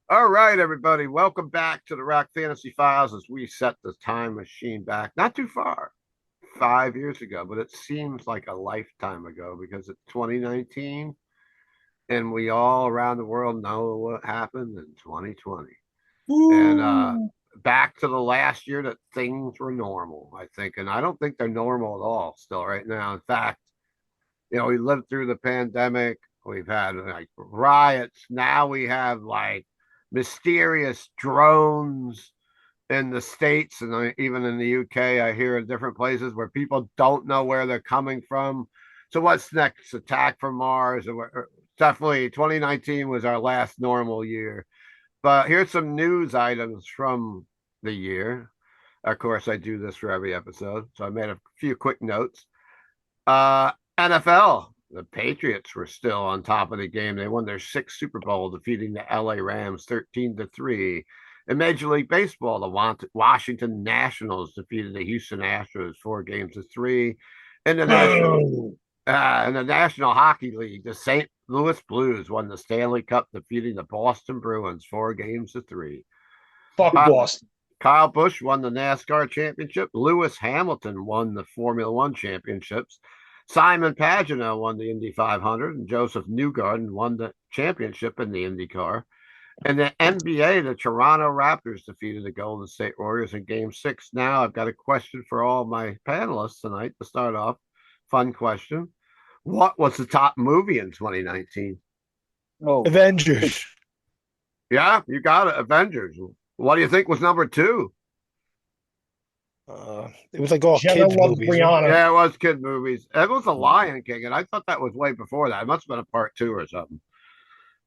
All right, everybody. Welcome back to the Rock Fantasy Files as we set the time machine back not too far, 5 years ago, but it seems like a lifetime ago because it's 2019 and we all around the world know what happened in 2020. And Woo! back to the last year that things were normal, I think. And I don't think they're normal at all still right now. In fact, we lived through the pandemic. We've had like riots. Now we have like mysterious drones in the States and even in the UK. I hear in different places where people don't know where they're coming from. So what's next? Attack from Mars? Definitely 2019 was our last normal year. But here's some news items from the year. Of course, I do this for every episode. So I made a few quick notes. NFL, the Patriots were still on top of the game. They won their sixth Super Bowl, defeating the LA Rams 13-3. In Major League Baseball, the Washington Nationals defeated the Houston Astros 4-3. In the National Boo! in the National Hockey League, the St. Louis Blues won the Stanley Cup, defeating the Boston Bruins 4-3. Fuck Uh, Boston. Kyle Busch won the NASCAR championship. Lewis Hamilton won the Formula One championships. Simon Pagenaud won the Indy 500, and Joseph Newgarden won the championship in the IndyCar. In the NBA, the Toronto Raptors defeated the Golden State Warriors in Game 6. Now, I've got a question for all my panelists tonight to start off. Fun question. What was the top movie in 2019? Oh, Avengers. Yeah, you got it. Avengers. What do you think was number two? It was like all Jenna kids loves movies, right? Brianna. Yeah, it was kid movies. It was The Lion King, and I thought that was way before that. It must have been a part two or something.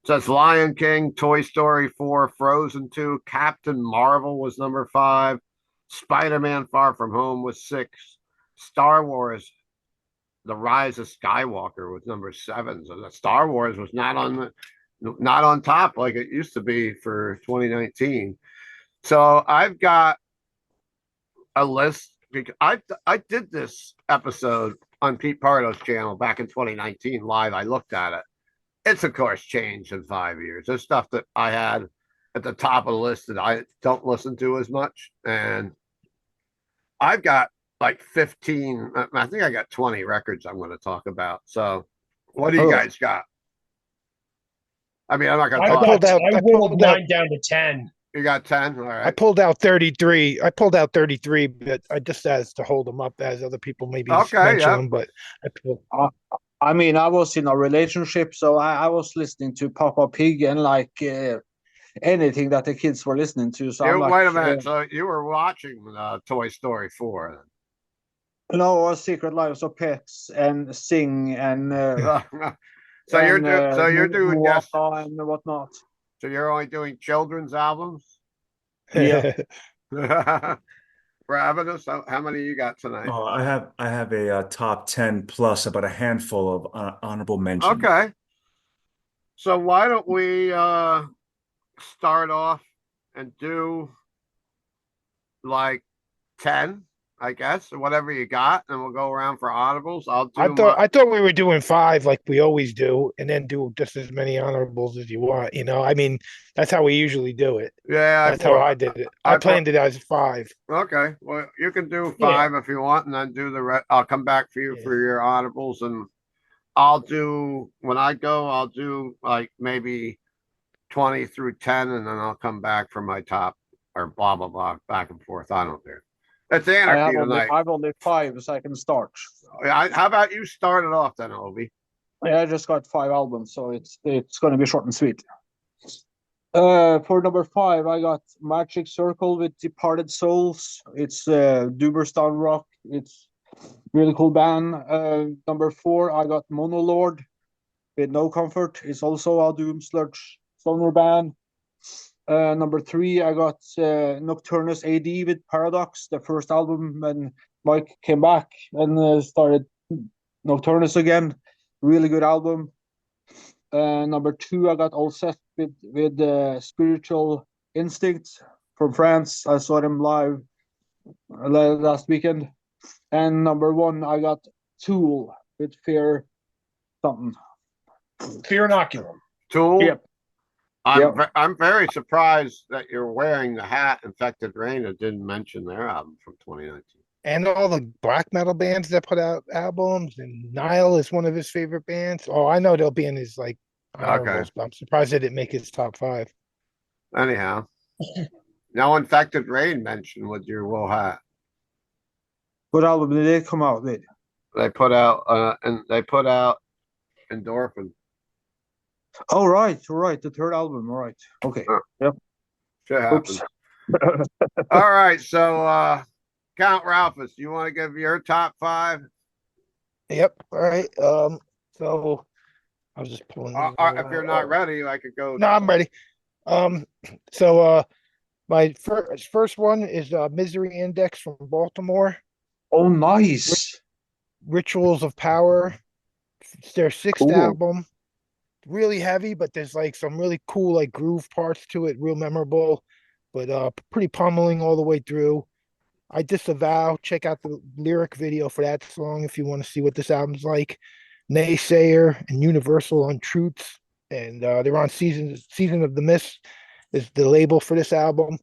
It says Lion King, Toy Story 4, Frozen 2, Captain Marvel was number 5, Spider-Man Far From Home was 6, Star Wars The Rise of Skywalker was number 7. So the Star Wars was not on top like it used to be for 2019. So I've got a list. I did this episode on Pete Pardo's channel back in 2019 live. I looked at it. It's of course changed in 5 years. There's stuff that I had at the top of the list that I don't listen to as much, and I've got like 15. I think I got 20 records I'm going to talk about. So, what do you Oh, guys got? I mean, I'm not going to I talk. got. I I whittled pulled out mine down to 10. You got 10. All I right. pulled out 33. I pulled out 33, but I just as to hold them up as other people maybe Okay. mention Yeah. them, but I pulled I mean, I was in a relationship, so I was listening to Papa Pig and like anything that the kids were listening to. So I'm You like, wait a minute. So you were watching Toy Story 4. Secret Lives of Pets and Sing and So you're doing just Moana and whatnot. so you're only doing children's albums. Yeah. Ravenous, how many you got tonight? Oh, I have a top 10 plus about a handful of honorable mention. Okay. So why don't we start off and do like 10, I guess, or whatever you got, and we'll go around for honorables. I'll do I thought we were doing 5 like we always do, and then do just as many honorables as you want. I mean, that's how we usually do it. yeah, That's how I did it. I planned it as 5. okay. Well, you can do Yeah. 5 if you want, and then do the rest. I'll come back for you Yeah. for your honorables, and I'll do when I go, I'll do like maybe 20 through 10, and then I'll come back for my top or blah blah blah back and forth. I don't care. It's anarchy tonight. I've only 5, so I can start. How about you start it off then, Obi? Yeah, I just got 5 albums, so it's going to be short and sweet. For number 5, I got Magic Circle with Departed Souls. It's Duberstar rock. It's really cool band. Number 4, I got Monolord with No Comfort. It's also a doom sludge stoner band. Number 3, I got Nocturnus AD with Paradox, the first album when Mike came back and started Nocturnus again. Really good album. Number 2, I got All Set with Spiritual Instinct from France. I saw them live last weekend. And number 1, I got Tool with Fear something. Fear Inoculum. Tool. Yep. I'm very surprised that you're wearing the hat Infected Rain. It didn't mention their album from 2019. And all the black metal bands that put out albums, and Nile is one of his favorite bands. Oh, I know they'll be in his like Okay. honorables, but I'm surprised they didn't make his top five. Anyhow, no Infected Rain mentioned with your wool hat. What album did they come out with? They put out Endorphin. Oh, right, the third album. Right. Okay. Huh. Yep. Shit Oops. happens. All right, so Count Ralfus, you want to give your top five? Yep. All right. So I was just pulling these all If you're out. not Oh, ready, I could go. no, I'm ready. Um, so my first one is Misery Index from Baltimore. Oh, nice. Rituals of Power. It's their sixth Cool. album. Really heavy, but there's like some really cool like groove parts to it, real memorable, but pretty pummeling all the way through. I Disavow. Check out the lyric video for that song if you want to see what this album's like. Naysayer and Universal Untruths, and they're on Season of the Mist is the label for this album.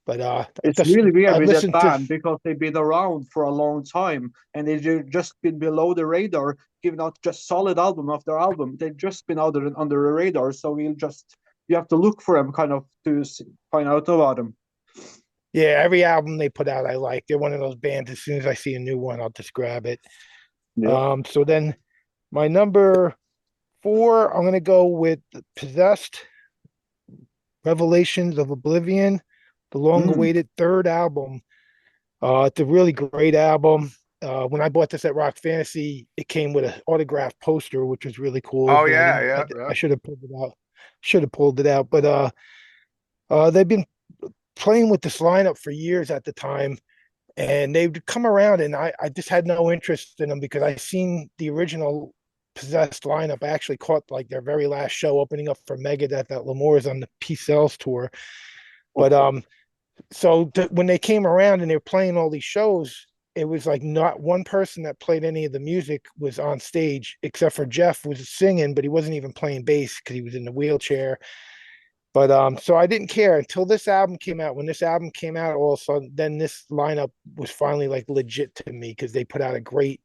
But It's really weird I with that listened to band because they've been around for a long time and they've just been below the radar, giving out just solid album after album. They've just been under the radar, so you have to look for them kind of to find out about them. yeah, every album they put out I like. They're one of those bands. As soon as I see a new one, I'll just grab it. Yeah. So then my number four, I'm gonna go with Possessed, Revelations of Oblivion, the Mm. long-awaited third album. It's a really great album. When I bought this at Rock Fantasy, it came with an autographed poster, which was really cool. Oh But yeah, I should have pulled it out. Should have pulled it out. But they've been playing with this lineup for years at the time, and they'd come around, and I just had no interest in them because I seen the original Possessed lineup. I actually caught like their very last show opening up for Megadeth at L'Amour's on the Peace Cells tour. But when they came around and they were playing all these shows, it was like not one person that played any of the music was on stage except for Jeff was singing, but he wasn't even playing bass because he was in the wheelchair. But so I didn't care until this album came out. When this album came out, all of a sudden, then this lineup was finally like legit to me because they put out a great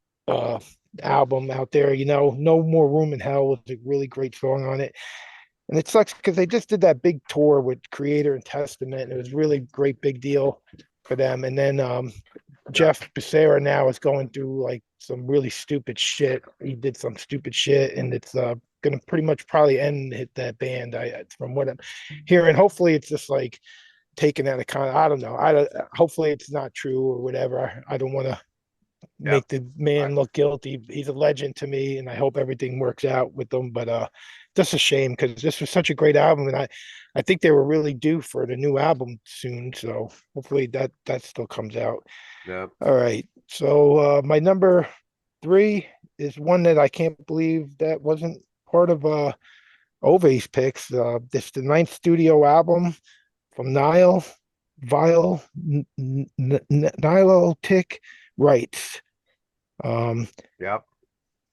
album out there. You know, No More Room in Hell was a really great song on it. And it sucks because they just did that big tour with Creator and Testament, and it was really great big deal for them. And then Jeff Becerra now is going through like some really stupid shit. He did some stupid shit, and it's gonna pretty much probably end that band. From what I'm hearing, hopefully it's just like taken out of I don't know. Hopefully it's not true or whatever. I don't want to yeah. make the man look guilty. He's a legend to me, and I hope everything works out with them. But just a shame because this was such a great album, and I think they were really due for the new album soon. So hopefully that still comes out. Yeah. All right. So my number three is one that I can't believe that wasn't part of Ove's picks. This the ninth studio album from Nilotic Rights. Yep.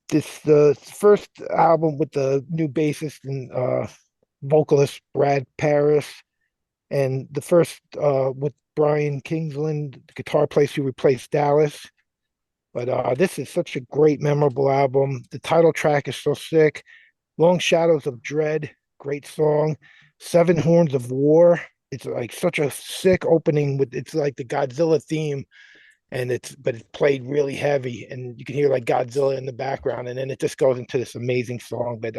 This the first album with the new bassist and vocalist Brad Paris, and the first with Brian Kingsland, the guitar player who replaced Dallas. But this is such a great, memorable album. The title track is so sick. Long Shadows of Dread, great song. Seven Horns of War. It's like such a sick opening with it's like the Godzilla theme, and it's played really heavy, and you can hear like Godzilla in the background, and then it just goes into this amazing song. But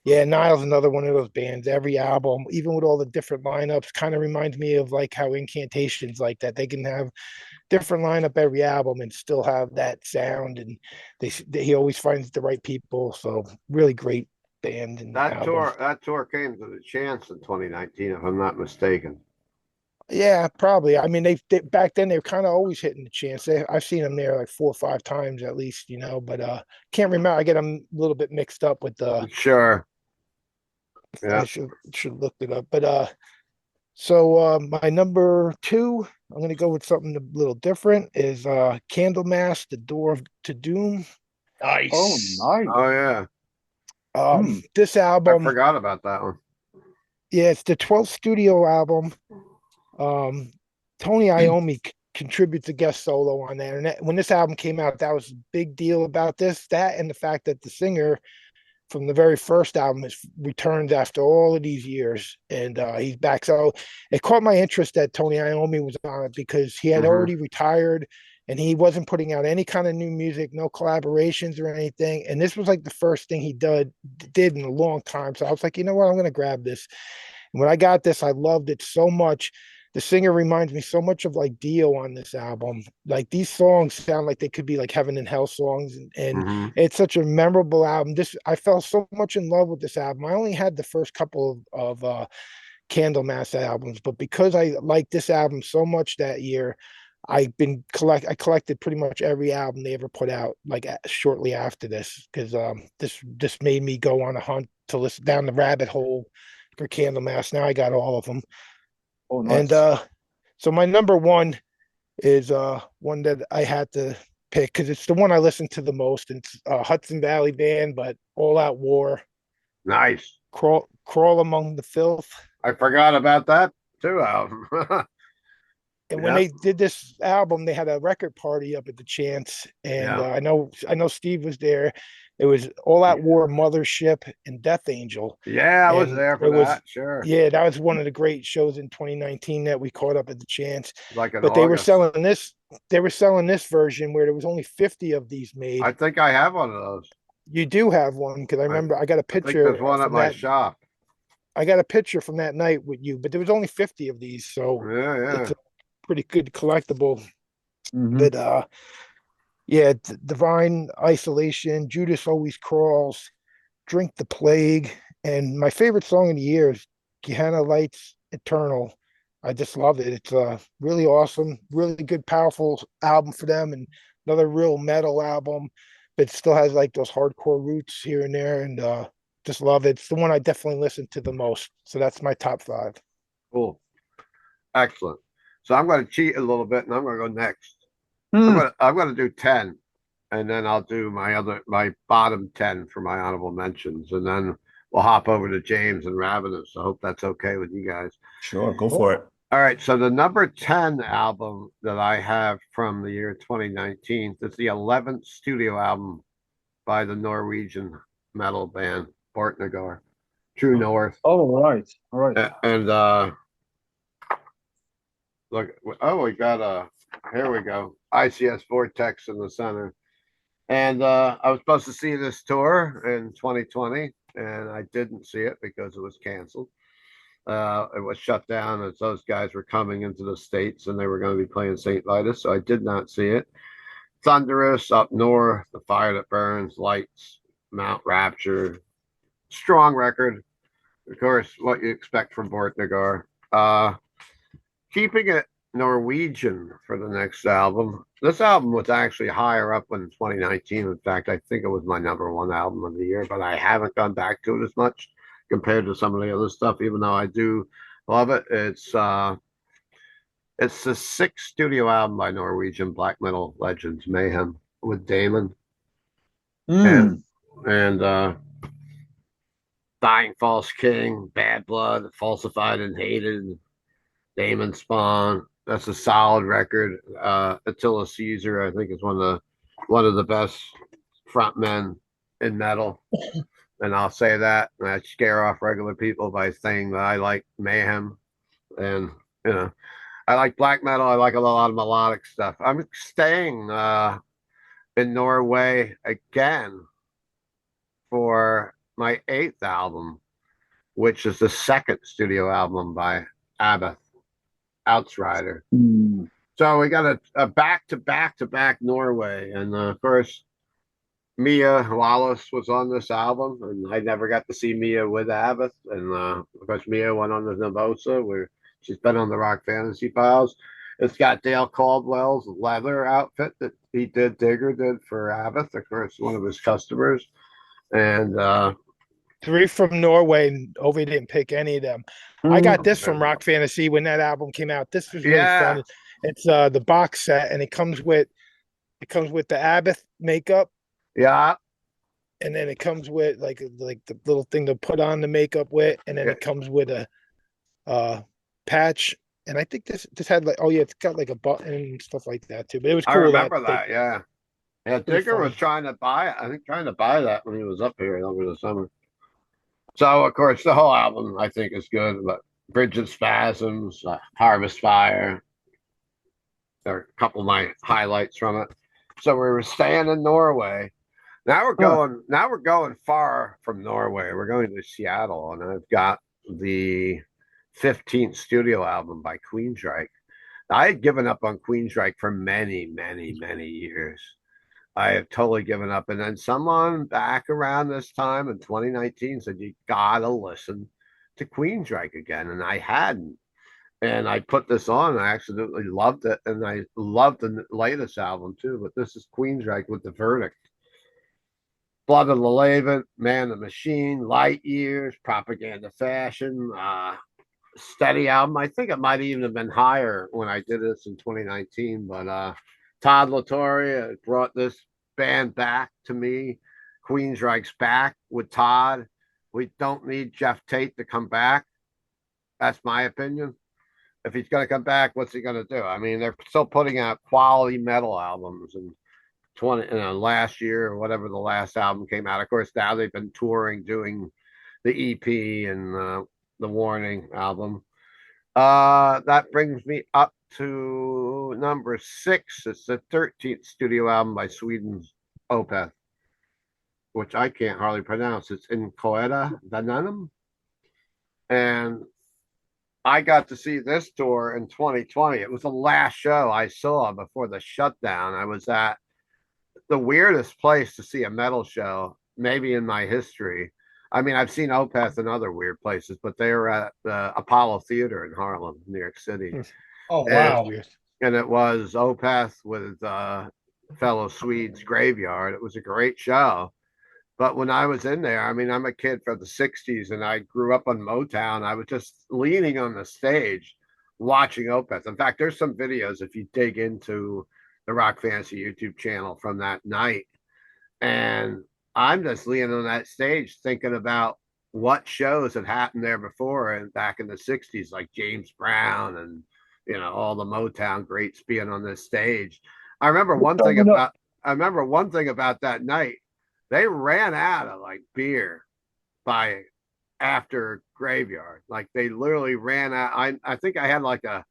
yeah, Nile's another one of those bands. Every album, even with all the different lineups, kind of reminds me of like how Incantations like that. They can have different lineup every album and still have that sound, and he always finds the right people. So really great band and album. That tour came to the Chance in 2019, if I'm not mistaken. Yeah, probably. I mean, they back then they were kind of always hitting the Chance. I've seen them there like 4 or 5 times at least, you know. But can't remember. I get them a little bit mixed up with the. Sure. Yeah. I should look it up. But so my number two, I'm gonna go with something a little different. Is Candlemass, The Door to Doom. Nice. Oh, nice. Oh yeah. This I album, forgot about that one. Yeah, it's the 12th studio album. Um, Tony Iommi contributes a guest solo on there. And when this album came out, that was a big deal about this. That and the fact that the singer from the very first album has returned after all of these years, and he's back. So it caught my interest that Tony Iommi was on it because he had Mhm. already retired and he wasn't putting out any kind of new music, no collaborations or anything. And this was like the first thing he did in a long time. So I was like, you know what, I'm going to grab this. And when I got this, I loved it so much. The singer reminds me so much of like Dio on this album. Like these songs sound like they could be like heaven and hell songs, and Mhm. it's such a memorable album. This I fell so much in love with this album. I only had the first couple of Candlemass albums, but because I liked this album so much that year, I collected pretty much every album they ever put out like shortly after this because this made me go on a hunt to listen down the rabbit hole for Candlemass. Now I got all of them. Oh, And nice. so my number one is one that I had to pick because it's the one I listen to the most. And it's Hudson Valley Band, but All Out War, Nice. Crawl Among the Filth. I forgot about that too, album. And when Yeah. they did this album, they had a record party up at the Chance, and Yeah. I know Steve was there. It was All Out War, Mothership, and Death Angel, Yeah, I was and there for it was that. Sure. yeah, that was one of the great shows in 2019 that we caught up at the Chance. Like in But they were August. selling this. They were selling this version where there was only 50 of these I made. think I have one of those. You do have one because I I, remember I got a I think there's picture one at from my that. shop. I got a picture from that night with you, but there was only 50 of these, so Yeah, it's yeah. a pretty good collectible. Hmm. But yeah, Divine Isolation, Judas Always Crawls, Drink the Plague, and my favorite song of the year is Gehenna Lights Eternal. I just love it. It's really awesome, really good, powerful album for them, and another real metal album, but still has like those hardcore roots here and there, and just love it. It's the one I definitely listen to the most. So that's my top five. Cool. Excellent. So I'm going to cheat a little bit and I'm going to go next. Hmm. I'm going to do 10 and then I'll do my bottom 10 for my honorable mentions and then we'll hop over to James and Ravenous. I hope that's okay with you guys. Sure, go Cool. for it. All right, so the number 10 album that I have from the year 2019 is the 11th studio album by the Norwegian metal band Bortnagar, True North. Oh, right. All right. And look, oh, we got here we go, ICS Vortex in the center. And I was supposed to see this tour in 2020, and I didn't see it because it was canceled. It was shut down as those guys were coming into the States and they were going to be playing St. Vitus, so I did not see it. Thunderous, Up North, The Fire That Burns, Lights, Mount Rapture. Strong record. Of course, what you expect from Bortnagar. Keeping it Norwegian for the next album. This album was actually higher up in 2019. In fact, I think it was my number one album of the year, but I haven't gone back to it as much compared to some of the other stuff, even though I do love it. It's the sixth studio album by Norwegian black metal legends Mayhem with Damon Hmm. and Dying False King, Bad Blood, Falsified and Hated, Damon Spawn. That's a solid record. Attila Caesar, I think, is one of the best frontmen in metal. And I'll say that, and I scare off regular people by saying that I like Mayhem, and you know, I like black metal. I like a lot of melodic stuff. I'm staying in Norway again for my eighth album, which is the second studio album by Abbott, Outsider. Hmm. So we got a back to back to back Norway, and of course Mia Wallace was on this album, and I never got to see Mia with Abbott. And of course Mia went on the Nervosa, where she's been on the Rock Fantasy Files. It's got Dale Caldwell's leather outfit that Digger did for Abbott, of course, one of his customers. And Three from Norway, and Ovi didn't pick any of them. I Hmm. got this from Rock Fantasy when that album came out. This was really yeah, fun. It's the box set, and it comes with the Abbott makeup, yeah, and then it comes with like the little thing to put on the makeup with, and then yeah. it comes with a patch, and I think this had like, oh yeah, it's got like a button and stuff like that too. But it was I cool that remember they that. Yeah. Yeah. pretty Digger was fun. trying to buy it. I think trying to buy that when he was up here over the summer. So of course the whole album I think is good, but Bridge of Spasms, Harvest Fire, are a couple of my highlights from it. So we were staying in Norway. Huh. Now we're going far from Norway. We're going to Seattle, and I've got the 15th studio album by Queensryche. I had given up on Queensryche for many, many, many years. I have totally given up. And then someone back around this time in 2019 said, you gotta listen to Queensryche again. And I hadn't. And I put this on and I absolutely loved it. And I loved the latest album too. But this is Queensryche with The Verdict. Blood of the Levant, Man the Machine, Light Years, Propaganda Fashion, Steady album. I think it might even have been higher when I did this in 2019, but Todd Latoria brought this band back to me. Queensryche's back with Todd. We don't need Jeff Tate to come back. That's my opinion. If he's going to come back, what's he going to do? I mean, they're still putting out quality metal albums, and 20 last year or whatever the last album came out. Of course, now they've been touring, doing the EP and the Warning album. That brings me up to number 6. It's the 13th studio album by Sweden's Opeth, which I can't hardly pronounce. It's In Coeda Venenum. And I got to see this tour in 2020. It was the last show I saw before the shutdown. I was at the weirdest place to see a metal show, maybe in my history. I mean, I've seen Opeth in other weird places, but they were at the Apollo Theater in Harlem, New York City. Oh And, wow. and it was Opeth with fellow Swedes Graveyard. It was a great show. But when I was in there, I mean, I'm a kid from the 60s and I grew up on Motown. I was just leaning on the stage watching Opeth. In fact, there's some videos if you dig into the Rock Fantasy YouTube channel from that night. And I'm just leaning on that stage thinking about what shows had happened there before and back in the 60s, like James Brown and, all the Motown greats being on this stage. I remember one thing about I remember one thing about that night. They ran out of like beer by after Graveyard. Like they literally ran out. I think I had like a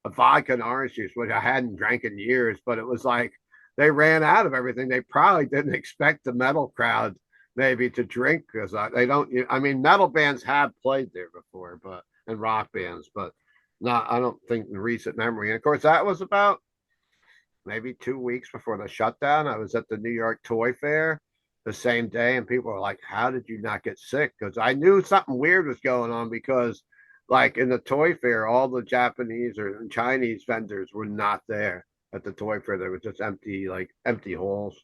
vodka and orange juice, which I hadn't drank in years, but it was like they ran out of everything. They probably didn't expect the metal crowd maybe to drink because they don't. I mean, metal bands have played there before, but and rock bands, but not. I don't think in recent memory. And of course, that was about maybe 2 weeks before the shutdown. I was at the New York Toy Fair the same day, and people were like, "How did you not get sick?" Because I knew something weird was going on because like in the toy fair, all the Japanese or Chinese vendors were not there at the toy fair. There was just empty halls.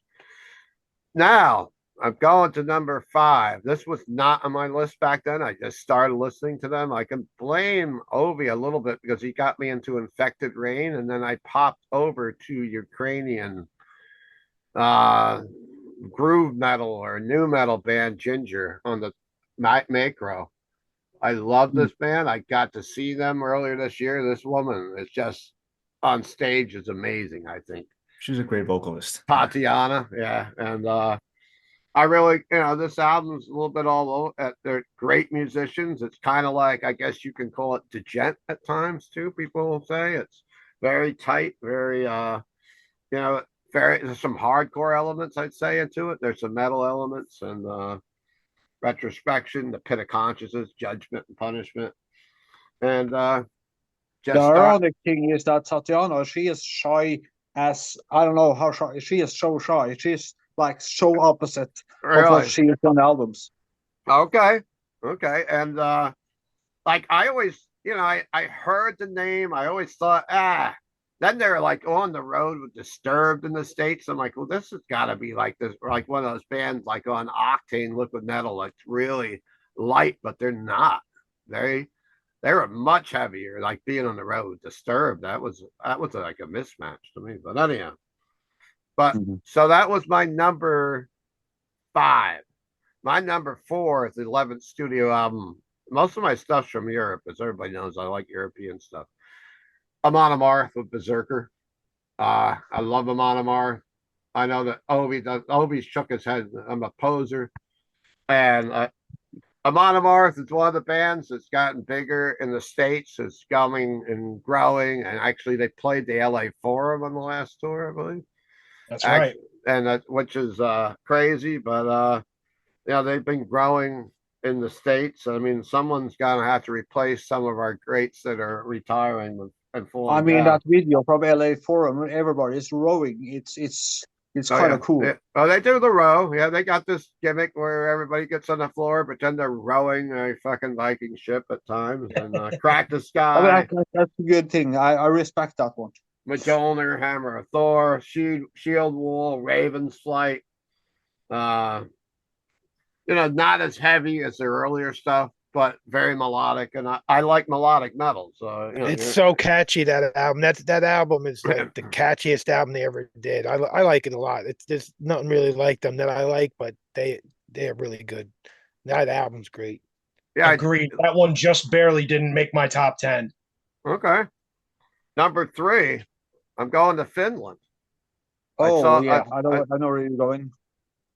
Now I'm going to number 5. This was not on my list back then. I just started listening to them. I can blame Ovi a little bit because he got me into Infected Rain, and then I popped over to Ukrainian uh, groove metal or new metal band Ginger on the Macro. I love this band. I got to see them earlier this year. This woman is just on stage is amazing, I think. She's a great vocalist. Tatiana, yeah. And I really, this album's a little bit all over. They're great musicians. It's kind of like, I guess you can call it djent at times too. People will say it's very tight, very, there's some hardcore elements I'd say into it. There's some metal elements and retrospection, the pit of consciousness, judgment and punishment. And The just start ironic thing is that Tatiana, she is shy as I don't know how shy she is. So shy. She's like so opposite of what really she is on albums. okay. Okay. And like I always, I heard the name. I always thought, then they're like on the road with Disturbed in the States. I'm like, well, this has got to be like this, like one of those bands like on Octane Liquid Metal. Like really light, but they're not. They were much heavier, like being on the road with Disturbed. That was like a mismatch to me. But anyhow, so that was my number 5. My number 4 is the 11th studio album most of my stuff's from Europe, as everybody knows. I like European stuff. Amon Amarth with Berserker. I love Amon Amarth. I know that Obi shook his head. I'm a poser, and Amon Amarth is one of the bands that's gotten bigger in the States. It's coming and growing, and actually, they played the LA Forum on the last tour, I believe. That's Actually, right. and which is crazy, but they've been growing in the States. I mean, someone's gonna have to replace some of our greats that are retiring and I falling mean down. that video from LA Forum, everybody is rowing. It's Oh kind yeah. of cool. Oh, they do the row. Yeah, they got this gimmick where everybody gets on the floor, pretend they're rowing a fucking Viking ship at times, and crack the I mean, sky, that's a good thing. I respect that one. Mjolnir, Hammer of Thor, Shield Wall, Raven's Flight. Uh, not as heavy as their earlier stuff, but very melodic, and I like melodic metal. So It's so catchy, that album. That album is like the catchiest album they ever did. I like it a lot. It's there's nothing really like them that I like, but they're really good. That album's great. yeah. Agreed. That one just barely didn't make my top 10. Okay. Number 3, I'm going to Finland. Oh yeah, I I know where you're going.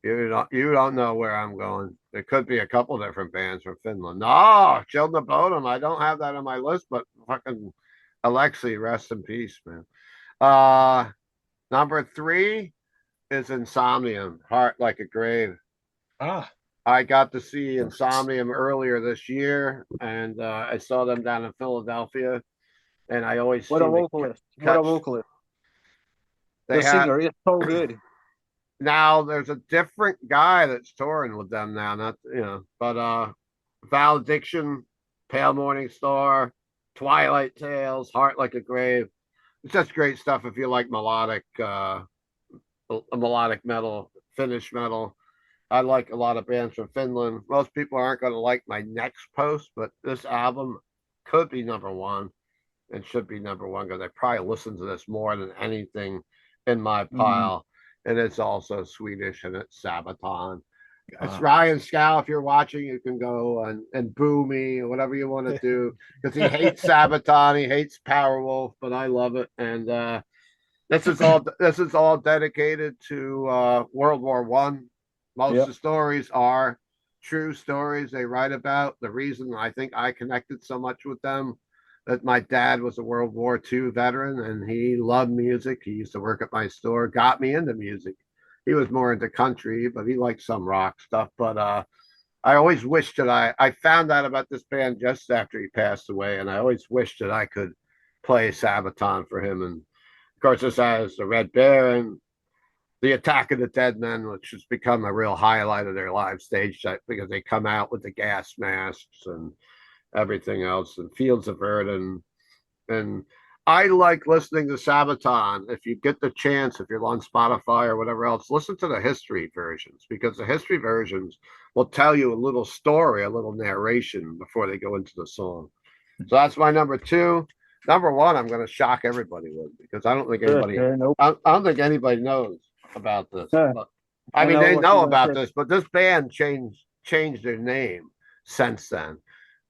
You don't know where I'm going. There could be a couple different bands from Finland. No, Children of Bodom. I don't have that on my list, but fucking Alexei, rest in peace, man. Uh Number 3 is Insomnium, Heart Like a Grave. Ah, I got to see Insomnium earlier this year, and I saw them down in Philadelphia. And I always What a seem to vocalist! What a catch. vocalist! They The had singer is so good. Now there's a different guy that's touring with them now, not but Valediction, Pale Morning Star, Twilight Tales, Heart Like a Grave. It's just great stuff if you like melodic metal, Finnish metal. I like a lot of bands from Finland. Most people aren't going to like my next post, but this album could be number one and should be number one because I probably listen to this more than anything in my Mm. pile. And it's also Swedish, and it's Sabaton. It's ah. Ryan Scow. If you're watching, you can go and boo me or whatever you want to do because he hates Sabaton. He hates Powerwolf, but I love it. And this is all dedicated to World War One. Most of Yeah. the stories are true stories they write about. The reason I think I connected so much with them, that my dad was a World War II veteran and he loved music. He used to work at my store, got me into music. He was more into country, but he liked some rock stuff. But I always wished that I found out about this band just after he passed away, and I always wished that I could play Sabaton for him. And of course, this has the Red Baron, the Attack of the Dead Men, which has become a real highlight of their live stage set because they come out with the gas masks and everything else, and Fields of Verdun. And I like listening to Sabaton. If you get the chance, if you're on Spotify or whatever else, listen to the history versions because the history versions will tell you a little story, a little narration before they go into the song. So that's my number 2. Number 1, I'm going to shock everybody with because Nope. I don't think anybody knows about this. Yeah. But I I mean, know they what know you're gonna about say. this, but this band changed their name since then.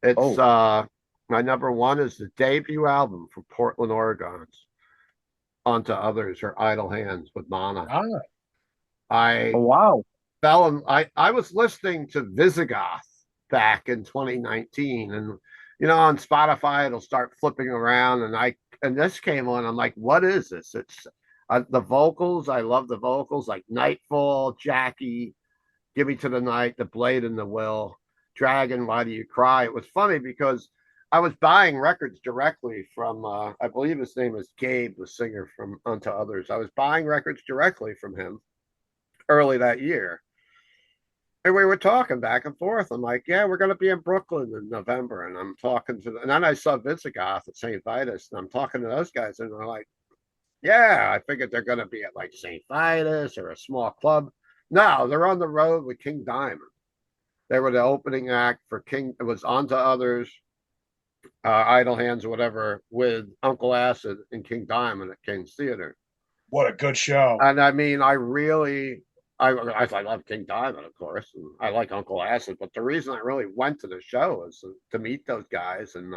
It's Oh. My number 1 is the debut album from Portland, Oregon. Onto Others or Idle Hands with Mana. Ah, I Oh, wow. I was listening to Visigoth back in 2019, and on Spotify it'll start flipping around, and this came on. I'm like, what is this? It's the vocals. I love the vocals, like Nightfall, Jackie, Give Me to the Night, The Blade and the Will, Dragon, Why Do You Cry? It was funny because I was buying records directly from I believe his name is Gabe, the singer from Unto Others. I was buying records directly from him early that year. And we were talking back and forth. I'm like, yeah, we're going to be in Brooklyn in November. And I'm talking and then I saw Visigoth at St. Vitus, and I'm talking to those guys, and they're like, yeah, I figured they're going to be at like St. Vitus or a small club. No, they're on the road with King Diamond. They were the opening act for King. It was On to Others, Idle Hands, or whatever, with Uncle Acid and King Diamond at King's Theater. what a good show. And I mean, I really I love King Diamond, of course, and I like Uncle Acid. But the reason I really went to the show is to meet those guys and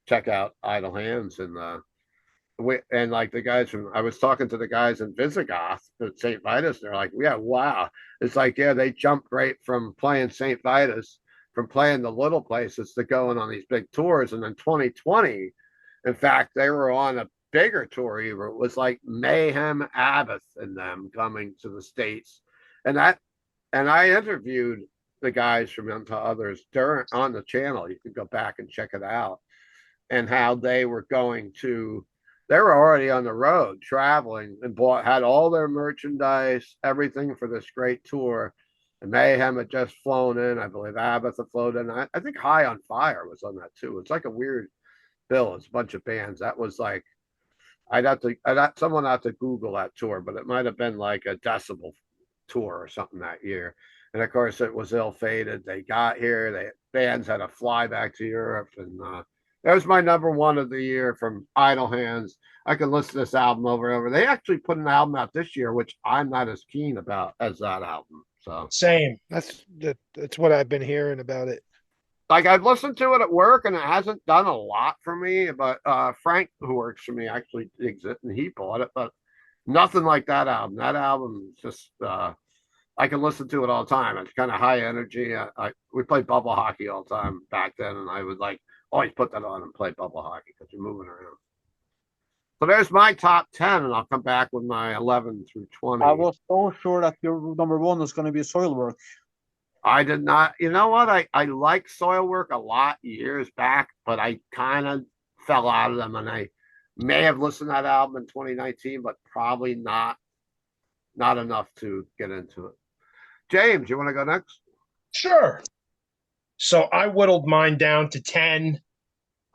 check out Idle Hands and like the guys from I was talking to the guys in Visigoth at St. Vitus. They're like, yeah, wow. It's like, yeah, they jumped right from playing St. Vitus, from playing the little places to going on these big tours. And then 2020, in fact, they were on a bigger tour. Even it was like Mayhem Abbott and them coming to the States, and I interviewed the guys from Unto Others during on the channel. You can go back and check it out, and how they were going to they were already on the road traveling and had all their merchandise, everything for this great tour. And Mayhem had just flown in. I believe Abbott had flown in. I think High on Fire was on that too. It's like a weird bill. It's a bunch of bands. That was like someone have to Google that tour, but it might have been like a Decibel tour or something that year. And of course, it was ill fated. They got here. Bands had to fly back to Europe, and that was my number one of the year from Idle Hands. I can listen to this album over and over. They actually put an album out this year, which I'm not as keen about as that album. So Same. That's what I've been hearing about it. like I've listened to it at work and it hasn't done a lot for me. But Frank, who works for me, actually digs it and he bought it. But nothing like that album. That album is just I can listen to it all the time. It's kind of high energy. We played bubble hockey all the time back then, and I would like always put that on and play bubble hockey because you're moving around. So there's my top 10, and I'll come back with my 11 through 20. I was so sure that your number one was going to be soil work. I did not. You know what? I liked Soilwork a lot years back, but I kind of fell out of them, and I may have listened to that album in 2019, but probably not enough to get into it. James, you want to go next? Sure. So I whittled mine down to 10.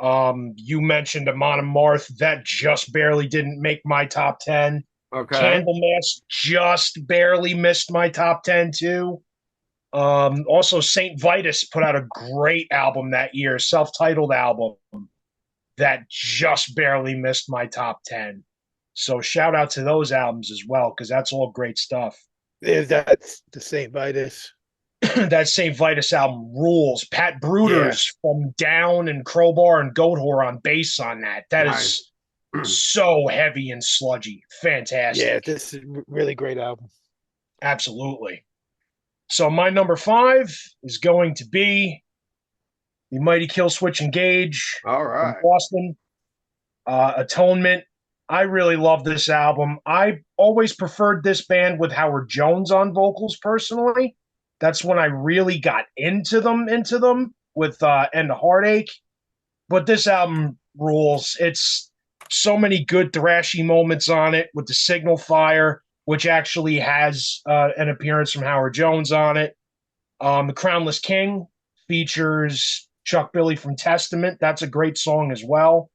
You mentioned Amon Amarth. That just barely didn't make my top 10. Okay. Candlemass just barely missed my top 10 too. Also, St. Vitus put out a great album that year, self-titled album that just barely missed my top 10. So shout out to those albums as well, because that's all great stuff. That's the St. Vitus. That St. Vitus album rules. Pat Bruder's from Down and Crowbar and Goat Whore on bass on that. That is so heavy and sludgy. Fantastic. Yeah, this is a really great album. Absolutely. So my number 5 is going to be the Mighty Killswitch Engage All right. from Boston. Atonement. I really love this album. I always preferred this band with Howard Jones on vocals personally. That's when I really got into them with End of Heartache. But this album rules. It's so many good thrashy moments on it with the Signal Fire, which actually has an appearance from Howard Jones on it. The Crownless King features Chuck Billy from Testament. That's a great song as well.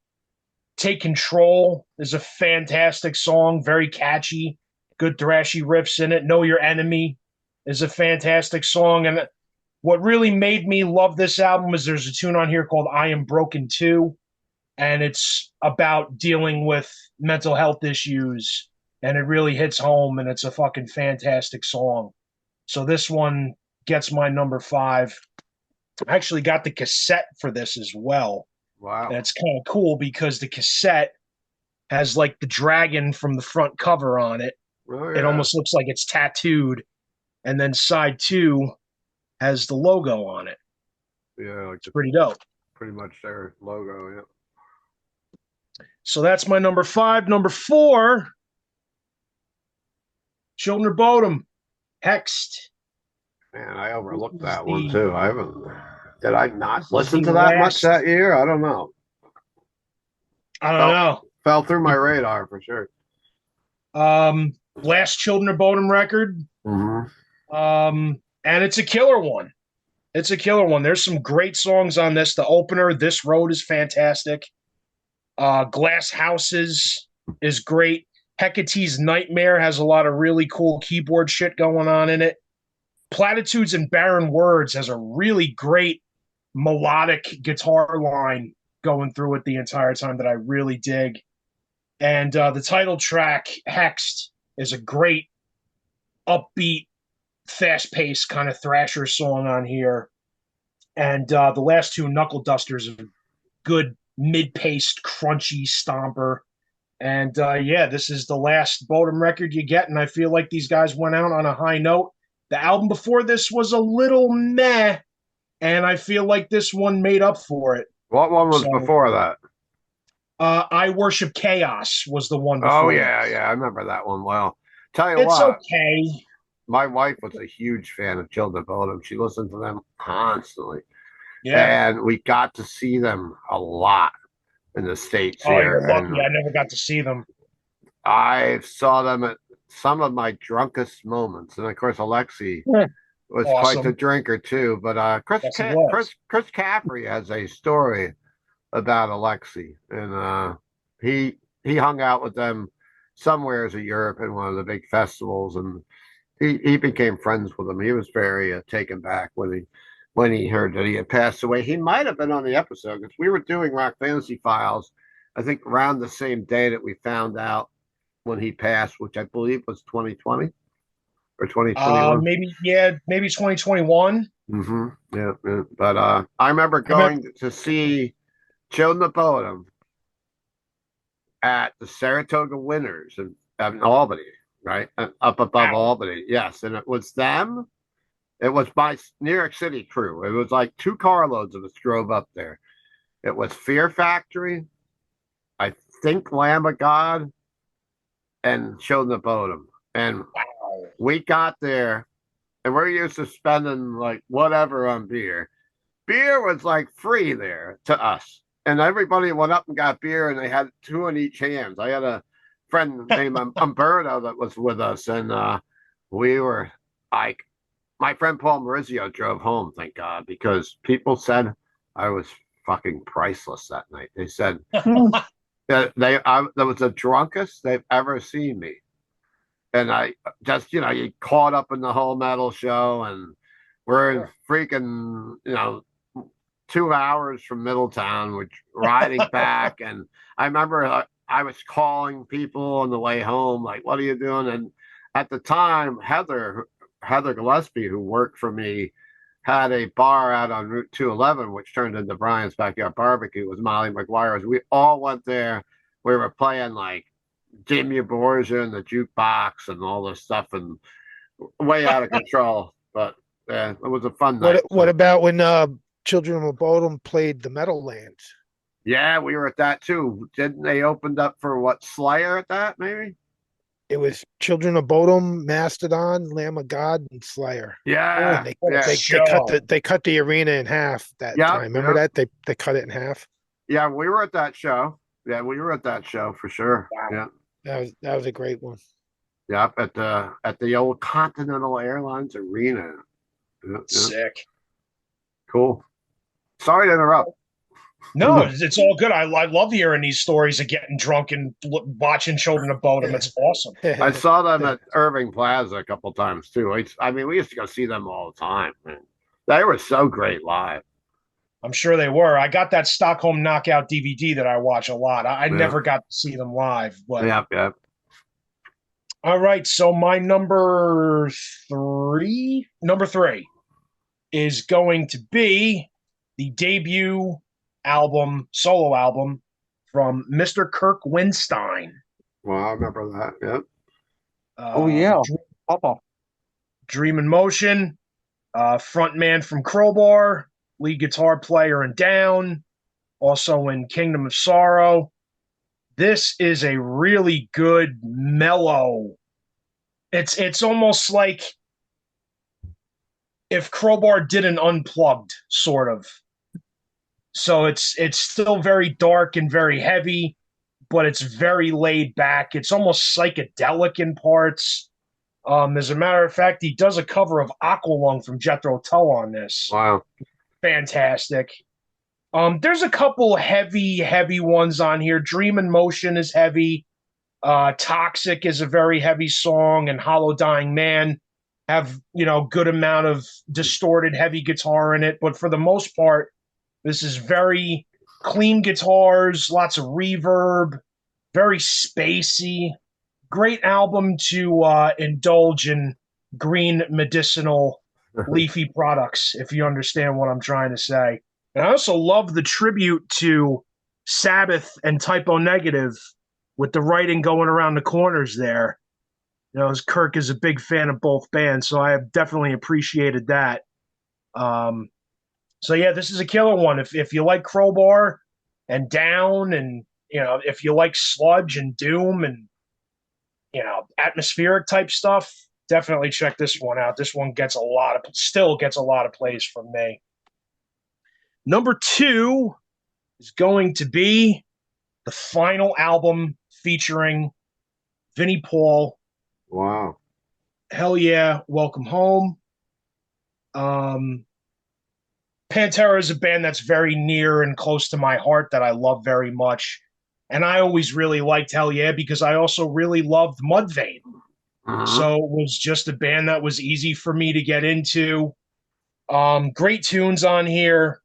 Take Control is a fantastic song, very catchy, good thrashy riffs in it. Know Your Enemy is a fantastic song. And what really made me love this album is there's a tune on here called I Am Broken Too, and it's about dealing with mental health issues, and it really hits home, and it's a fucking fantastic song. So this one gets my number 5. I actually got the cassette for this as well. Wow. And it's kind of cool because the cassette has like the dragon from the front cover on it. Oh, yeah. It almost looks like it's tattooed. And then side 2 has the logo on it. Yeah, like It's pretty dope. pretty much their logo, yeah. So that's my number 5. Number 4, Children of Bodom, Hexed. Man, I overlooked that one too. Did I not listen to that much last- that year? I don't know. I don't know. Fell through my radar for sure. Last Children of Bodom record. Mm-hmm. And it's a killer one. It's a killer one. There's some great songs on this. The opener, This Road, is fantastic. Glass Houses is great. Hecate's Nightmare has a lot of really cool keyboard shit going on in it. Platitudes and Barren Words has a really great melodic guitar line going through it the entire time that I really dig. And the title track, Hexed, is a great upbeat fast-paced kind of thrasher song on here. And the last two, Knuckle Dusters, are good mid-paced, crunchy stomper. And yeah, this is the last Bodum record you get, and I feel like these guys went out on a high note. The album before this was a little meh, and I feel like this one made up for it. What one was So, before that? I Worship Chaos was the one Oh before yeah, this. yeah, I remember that one well. Tell you It's what, okay. my wife was a huge fan of Children of Bodom. She listened to them constantly, Yeah. and we got to see them a lot in the States Oh, here. you're lucky. And I never got to see them. I saw them at some of my drunkest moments, and of course, Alexi was quite the Awesome. drinker too. But Yes, it was. Chris Caffrey has a story about Alexi, and he hung out with them somewheres in Europe in one of the big festivals, and he became friends with him. He was very taken back when he heard that he had passed away. He might have been on the episode because we were doing Rock Fantasy Files, I think around the same day that we found out when he passed, which I believe was 2020 or 2021. Maybe 2021. Yeah, yeah. But I remember I remember. going to see Children of Bodom at the Saratoga Winners in Albany, right? Up above Wow. Albany. Yes. And it was them. It was my New York City crew. It was like two carloads of us drove up there. It was Fear Factory, I think Lamb of God, and Children of Bodom. And Wow. we got there and we're used to spending like whatever on beer. Beer was like free there to us. And everybody went up and got beer and they had two in each hands. I had a friend named Umberto that was with us, and we were like, my friend Paul Maurizio drove home, thank God, because people said I was fucking priceless that night. They said that that was the drunkest they've ever seen me. And I just, you caught up in the whole metal show, and we're in freaking, 2 hours from Middletown, which riding back. And I remember I was calling people on the way home, like, what are you doing? And at the time, Heather Gillespie, who worked for me, had a bar out on Route 211, which turned into Brian's Backyard Barbecue. It was Molly McGuire's. We all went there. We were playing like Jimmy Borgia and the jukebox and all this stuff, and way out of control. But yeah, it was a fun night. What about when Children of Bodom played the Meadowlands? Yeah, we were at that too. Didn't they opened up for what, Slayer at that maybe? It was Children of Bodom, Mastodon, Lamb of God, and Slayer. Yeah, And yeah, they cut the arena in half that yeah, time. Remember yeah. that? They cut it in half. Yeah, we were at that show. Yeah, we were at that show for sure. Wow. Yeah, That was a great one. yeah, at the old Continental Airlines Arena. Yeah, yeah. Sick. Cool. Sorry to interrupt. No, it's all good. I love hearing these stories of getting drunk and watching Children of Bodom. It's awesome. I saw them at Irving Plaza a couple times too. I mean, we used to go see them all the time, man. They were so great live. I'm sure they were. I got that Stockholm Knockout DVD that I watch a lot. I Yeah. never got to see them live, but Yeah. all right. So my number three is going to be the debut solo album from Mr. Kirk Winstein. Well, I remember that. Yeah. Oh yeah, Papa. Dream in Motion, frontman from Crowbar, lead guitar player in Down, also in Kingdom of Sorrow. This is a really good mellow. It's almost like if Crowbar did an unplugged, sort of. So it's still very dark and very heavy, but it's very laid back. It's almost psychedelic in parts. As a matter of fact, he does a cover of Aqualung from Jethro Tull on this. Wow. Fantastic. There's a couple heavy ones on here. Dream in Motion is heavy. Toxic is a very heavy song, and Hollow Dying Man have, good amount of distorted heavy guitar in it. But for the most part, this is very clean guitars, lots of reverb, very spacey. Great album to indulge in green medicinal leafy products, if you understand what I'm trying to say. And I also love the tribute to Sabbath and Typo Negative with the writing going around the corners there. You know, as Kirk is a big fan of both bands, so I have definitely appreciated that. So yeah, this is a killer one. If you like Crowbar and Down, and if you like sludge and doom and atmospheric type stuff, definitely check this one out. This one still gets a lot of plays from me. Number 2 is going to be the final album featuring Vinnie Paul. Wow. Hell yeah, Welcome Home. Pantera is a band that's very near and close to my heart that I love very much. And I always really liked Hell Yeah because I also really loved Mudvayne. So it was just a band that was easy for me to get into. Great tunes on here.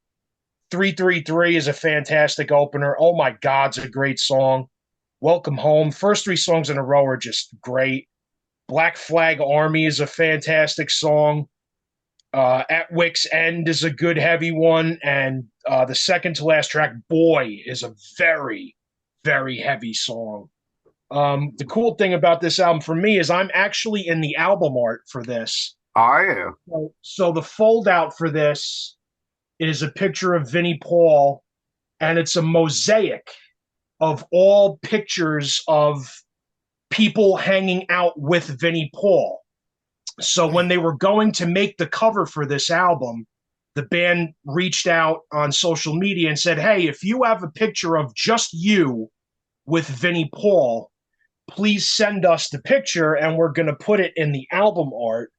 333 is a fantastic opener. Oh my God, it's a great song. Welcome Home. First 3 songs in a row are just great. Black Flag Army is a fantastic song. At Wick's End is a good heavy one. And the second to last track, Boy, is a very, very heavy song. The cool thing about this album for me is I'm actually in the album art for this. Are you? So the fold out for this is a picture of Vinnie Paul, and it's a mosaic of all pictures of people hanging out with Vinnie Paul. So when they were going to make the cover for this album, the band reached out on social media and said, hey, if you have a picture of just you with Vinnie Paul, please send us the picture and we're going to put it in the album art.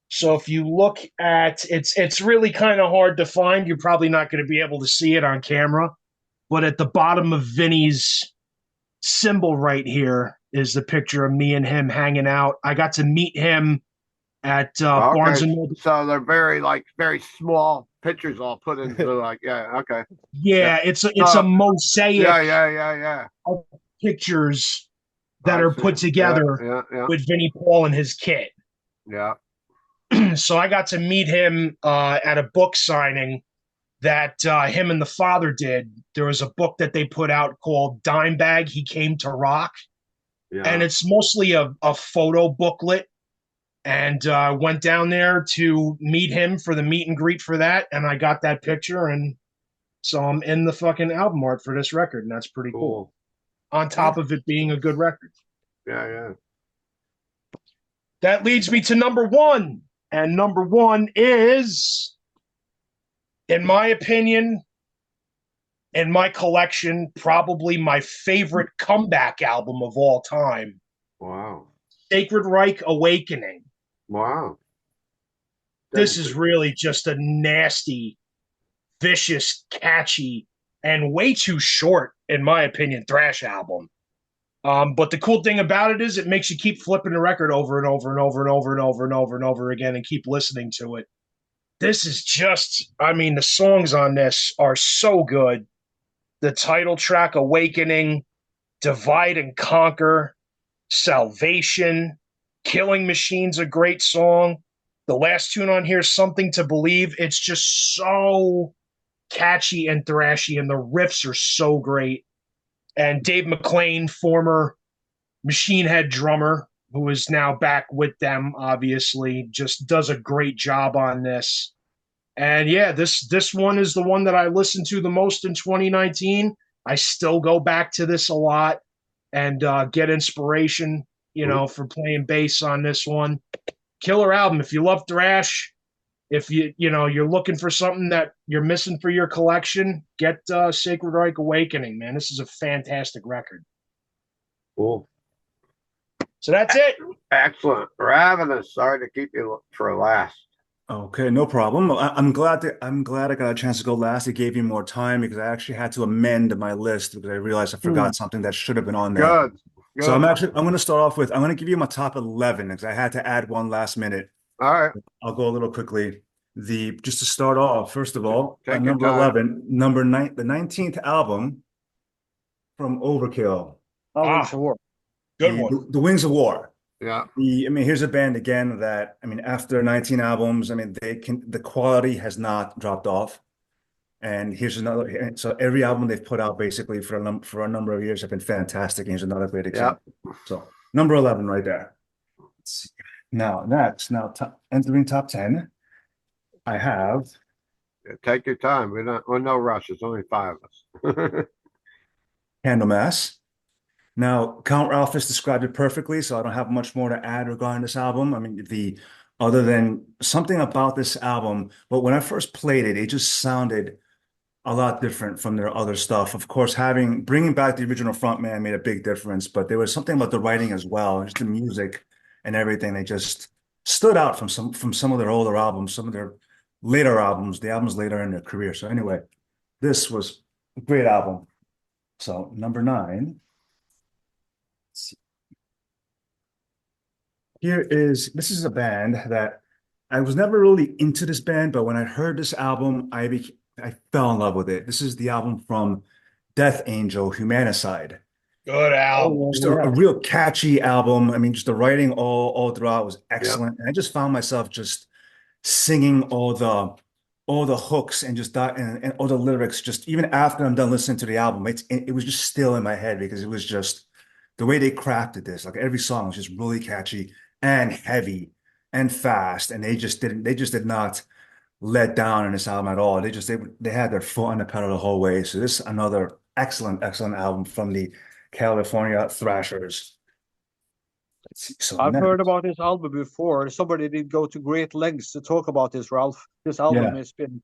So if you look at it's really kind of hard to find. You're probably not going to be able to see it on camera, but at the bottom of Vinny's symbol right here is the picture of me and him hanging out. I got to meet him at Barnes and Noble. So they're very small pictures all put into okay. Yeah, it's a mosaic Yeah. of pictures that are put together with Vinnie Paul and his kit. Yeah. So I got to meet him at a book signing that him and the father did. There was a book that they put out called Dime Bag, He Came to Rock. Yeah. And it's mostly a photo booklet. And I went down there to meet him for the meet and greet for that. And I got that picture. And so I'm in the fucking album art for this record. And that's pretty cool. On top of it being a good record. Yeah. That leads me to number 1. And number 1 is, in my opinion, in my collection, probably my favorite comeback album of all time. Wow. Sacred Reich Awakening. Wow. This is really just a nasty, vicious, catchy, and way too short, in my opinion, thrash album. But the cool thing about it is it makes you keep flipping the record over and over and over and over and over and over and over again and keep listening to it. This is just, the songs on this are so good. The title track, Awakening, Divide and Conquer, Salvation, Killing Machine's a great song. The last tune on here, Something to Believe, it's just so catchy and thrashy, and the riffs are so great. And Dave McClain, former Machine Head drummer, who is now back with them, obviously, just does a great job on this. And yeah, this one is the one that I listened to the most in 2019. I still go back to this a lot and get inspiration, for playing bass on this one. Killer album. If you love thrash, if you're looking for something that you're missing for your collection, get Sacred Reich Awakening, man. This is a fantastic record. Cool. So that's it. Excellent. Ravenous. Sorry to keep you for last. Okay, no problem. I'm glad I got a chance to go last. It gave me more time because I actually had to amend my list because I realized I forgot something that should have been on there. Good. So I'm going to start off with, I'm going to give you my top 11 because I had to add one last minute. All right. I'll go a little quickly. Just to start off, first of all, number 11, the 19th album from Overkill. Wings of War. Good one. The Wings of War. Yeah. I mean, here's a band again that, I mean, after 19 albums, I mean, the quality has not dropped off. And here's another, so every album they've put out basically for a number of years have been fantastic. And here's another great Yeah. example. So number 11 right there. Let's see. Now, next, entering top 10, I have Take your time. We're no rush. There's only five of us. Candlemass. Now, Count Ralphus described it perfectly, so I don't have much more to add regarding this album. I mean, other than something about this album, but when I first played it, it just sounded a lot different from their other stuff. Of course, bringing back the original frontman made a big difference, but there was something about the writing as well, just the music and everything. They just stood out from some of their older albums, some of their later albums, the albums later in their career. So anyway, this was a great album. So number 9. This is a band that I was never really into this band, but when I heard this album, I fell in love with it. This is the album from Death Angel, Humanicide. Good album. Just a real catchy album. I mean, just the writing all throughout was Yeah. excellent. And I just found myself just singing all the hooks and just that and all the lyrics just even after I'm done listening to the album. It was just still in my head because it was just the way they crafted this. Like every song was just really catchy and heavy and fast. And they just did not let down in this album at all. They had their foot on the pedal the whole way. So this is another excellent album from the California Thrashers. Let's see. So I've next, heard about this album before. Somebody did go to great lengths to talk about this, Ralph. This album yeah. has been,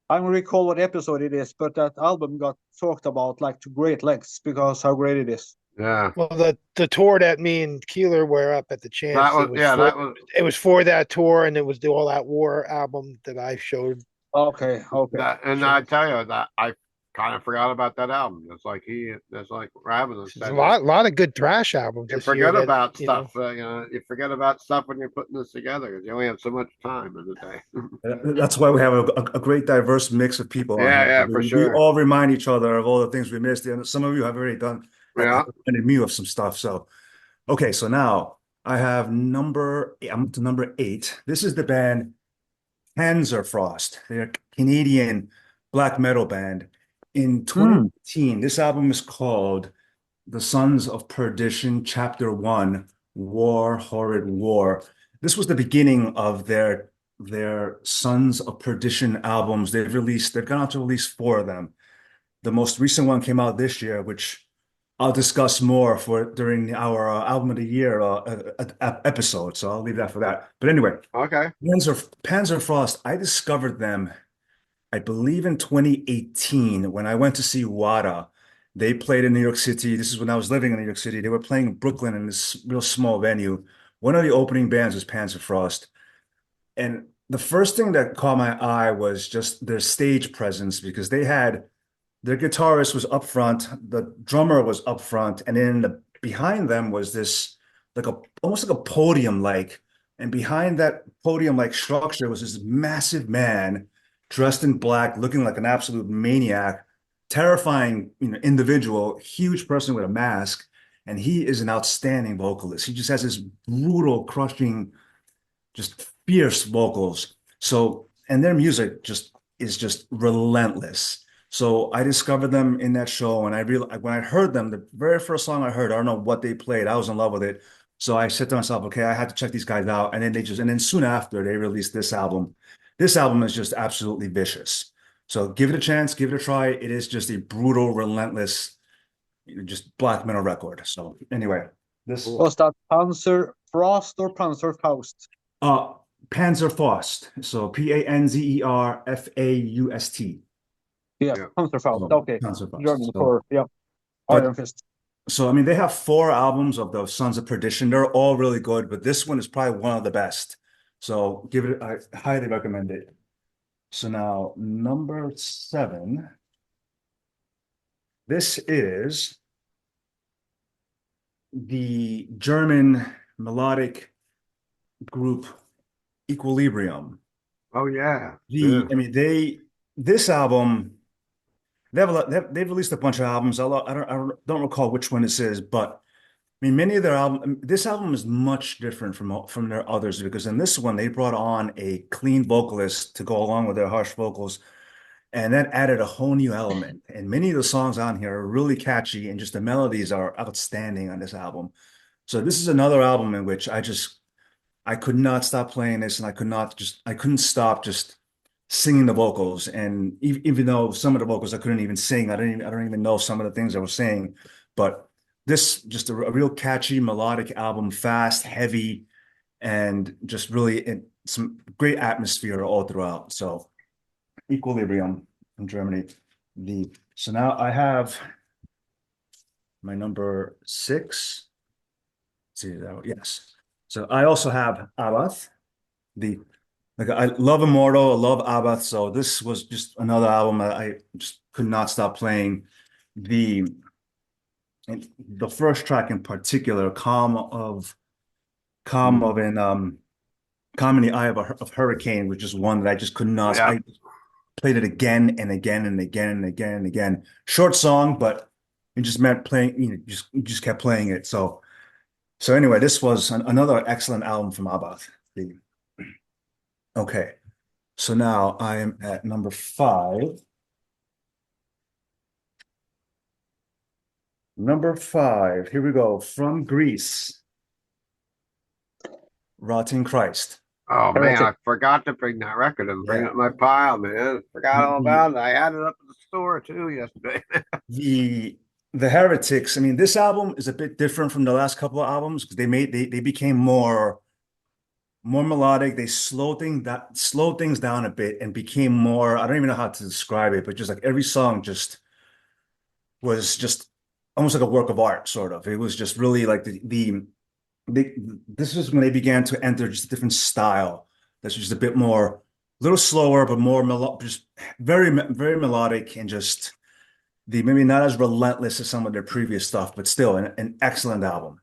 I don't recall what episode it is, but that album got talked about like to great lengths because how great it is. Yeah. Well, the tour that me and Keeler were up at the Chance, That was it was for that tour, and it was the All Out War album that I showed. Okay, okay. that, and I tell you that I kind of forgot about that album. Just like Ravenous There's said. a lot of good thrash albums You this year. forget about You know, stuff. You forget about stuff when you're putting this together because you only have so much time in the day. That's why we have a great diverse mix of people on Yeah, here. yeah, for We sure. all remind each other of all the things we missed. And some of you have already done Yeah. reminded me of some stuff. So, okay, so now I'm up to number 8. This is the band Panzerfrost. They're a Canadian black metal band. In 2018, this album is called The Sons of Perdition, Chapter 1, War, Horrid War. This was the beginning of their Sons of Perdition albums. They've gone on to release 4 of them. The most recent one came out this year, which I'll discuss more during our album of the year episode. So I'll leave that for that. But anyway, Okay. Panzerfrost, I discovered them, I believe in 2018 when I went to see Wada. They played in New York City. This is when I was living in New York City. They were playing in Brooklyn in this real small venue. One of the opening bands was Panzerfrost. And the first thing that caught my eye was just their stage presence because their guitarist was up front, the drummer was up front, and then behind them was this almost like a podium and behind that podium structure was this massive man dressed in black, looking like an absolute maniac, terrifying, individual, huge person with a mask, and he is an outstanding vocalist. He just has this brutal, crushing, just fierce vocals. So, and their music is just relentless. So I discovered them in that show, and when I heard them, the very first song I heard, I don't know what they played, I was in love with it. So I said to myself, okay, I had to check these guys out, and then soon after they released this album. This album is just absolutely vicious. So give it a chance, give it a try. It is just a brutal, relentless, just black metal record. So anyway, this Was that Panzer Frost or Panzer Faust? Panzerfaust. So Panzerfaust. Yeah, Yeah. Panzer Faust. Oh, Okay. Panzerfaust. German So, for but Iron Fist. so I mean, they have 4 albums of the Sons of Perdition. They're all really good, but this one is probably one of the best. So I highly recommend it. So now number 7. This is the German melodic group Equilibrium. Oh yeah. I mean, this album, they've released a bunch of albums. I don't recall which one this is, but mean, many of their album, this album is much different from their others because in this one they brought on a clean vocalist to go along with their harsh vocals, and that added a whole new element. And many of the songs on here are really catchy, and just the melodies are outstanding on this album. So this is another album in which I could not stop playing this, and I couldn't stop just singing the vocals. And even though some of the vocals I couldn't even sing, I don't even know some of the things I was saying. But this just a real catchy melodic album, fast, heavy, and just really some great atmosphere all throughout. So Equilibrium from Germany. So now I have my number six. Let's see that. Yes. So I also have Abath. The Like I love Immortal, I love Abath. So this was just another album I just could not stop playing. The the first track in particular, Calm of an Calm in the Eye of Hurricane, which is one that I just could not. Yeah. I played it again and again and again and again and again. Short song, but it just meant playing, you just kept playing it. So anyway, this was another excellent album from Abath. Okay. So now I am at number five. Number five, here we go. From Greece, Rotting Christ. Oh man, Heretic. I forgot to bring that record and bring Yeah. it in my pile, man. Forgot all The about it. I had it up at the store too yesterday. the the Heretics, I mean, this album is a bit different from the last couple of albums because they became more melodic. They slowed things down a bit and became more, I don't even know how to describe it, but just like every song just was just almost like a work of art, sort of. It was just really like they this is when they began to enter just a different style that's just a bit more, a little slower, but more just very melodic and just the maybe not as relentless as some of their previous stuff, but still an excellent album.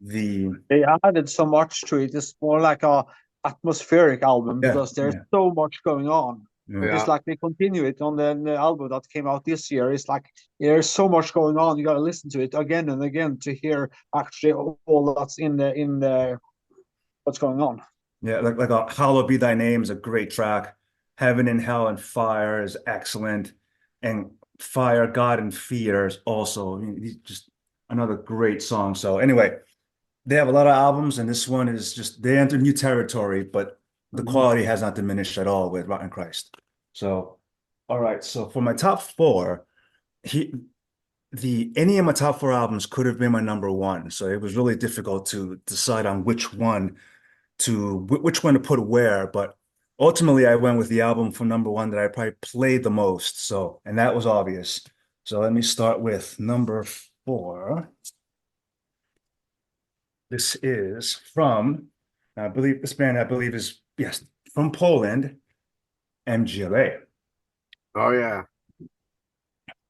The They added so much to it. It's more like a atmospheric album yeah, because there's yeah, so much going on. yeah. It's Yeah. like they continue it on the album that came out this year. It's like there's so much going on. You got to listen to it again and again to hear actually all that's in the what's going on. Yeah, like a Hallowed Be Thy Name is a great track. Heaven and Hell and Fire is excellent. And Fire, God and Fear is also, I mean, just another great song. So anyway, they have a lot of albums, and this one is just they enter new territory, but the quality has not diminished at all with Rotten Christ. So, all right. So for my top four, he any of my top four albums could have been my number one. So it was really difficult to decide on which one to put where, but ultimately I went with the album from number one that I probably played the most. So, and that was obvious. So let me start with number four. This is from, I believe this band, I believe is, yes, from Poland, MGLA, Oh yeah.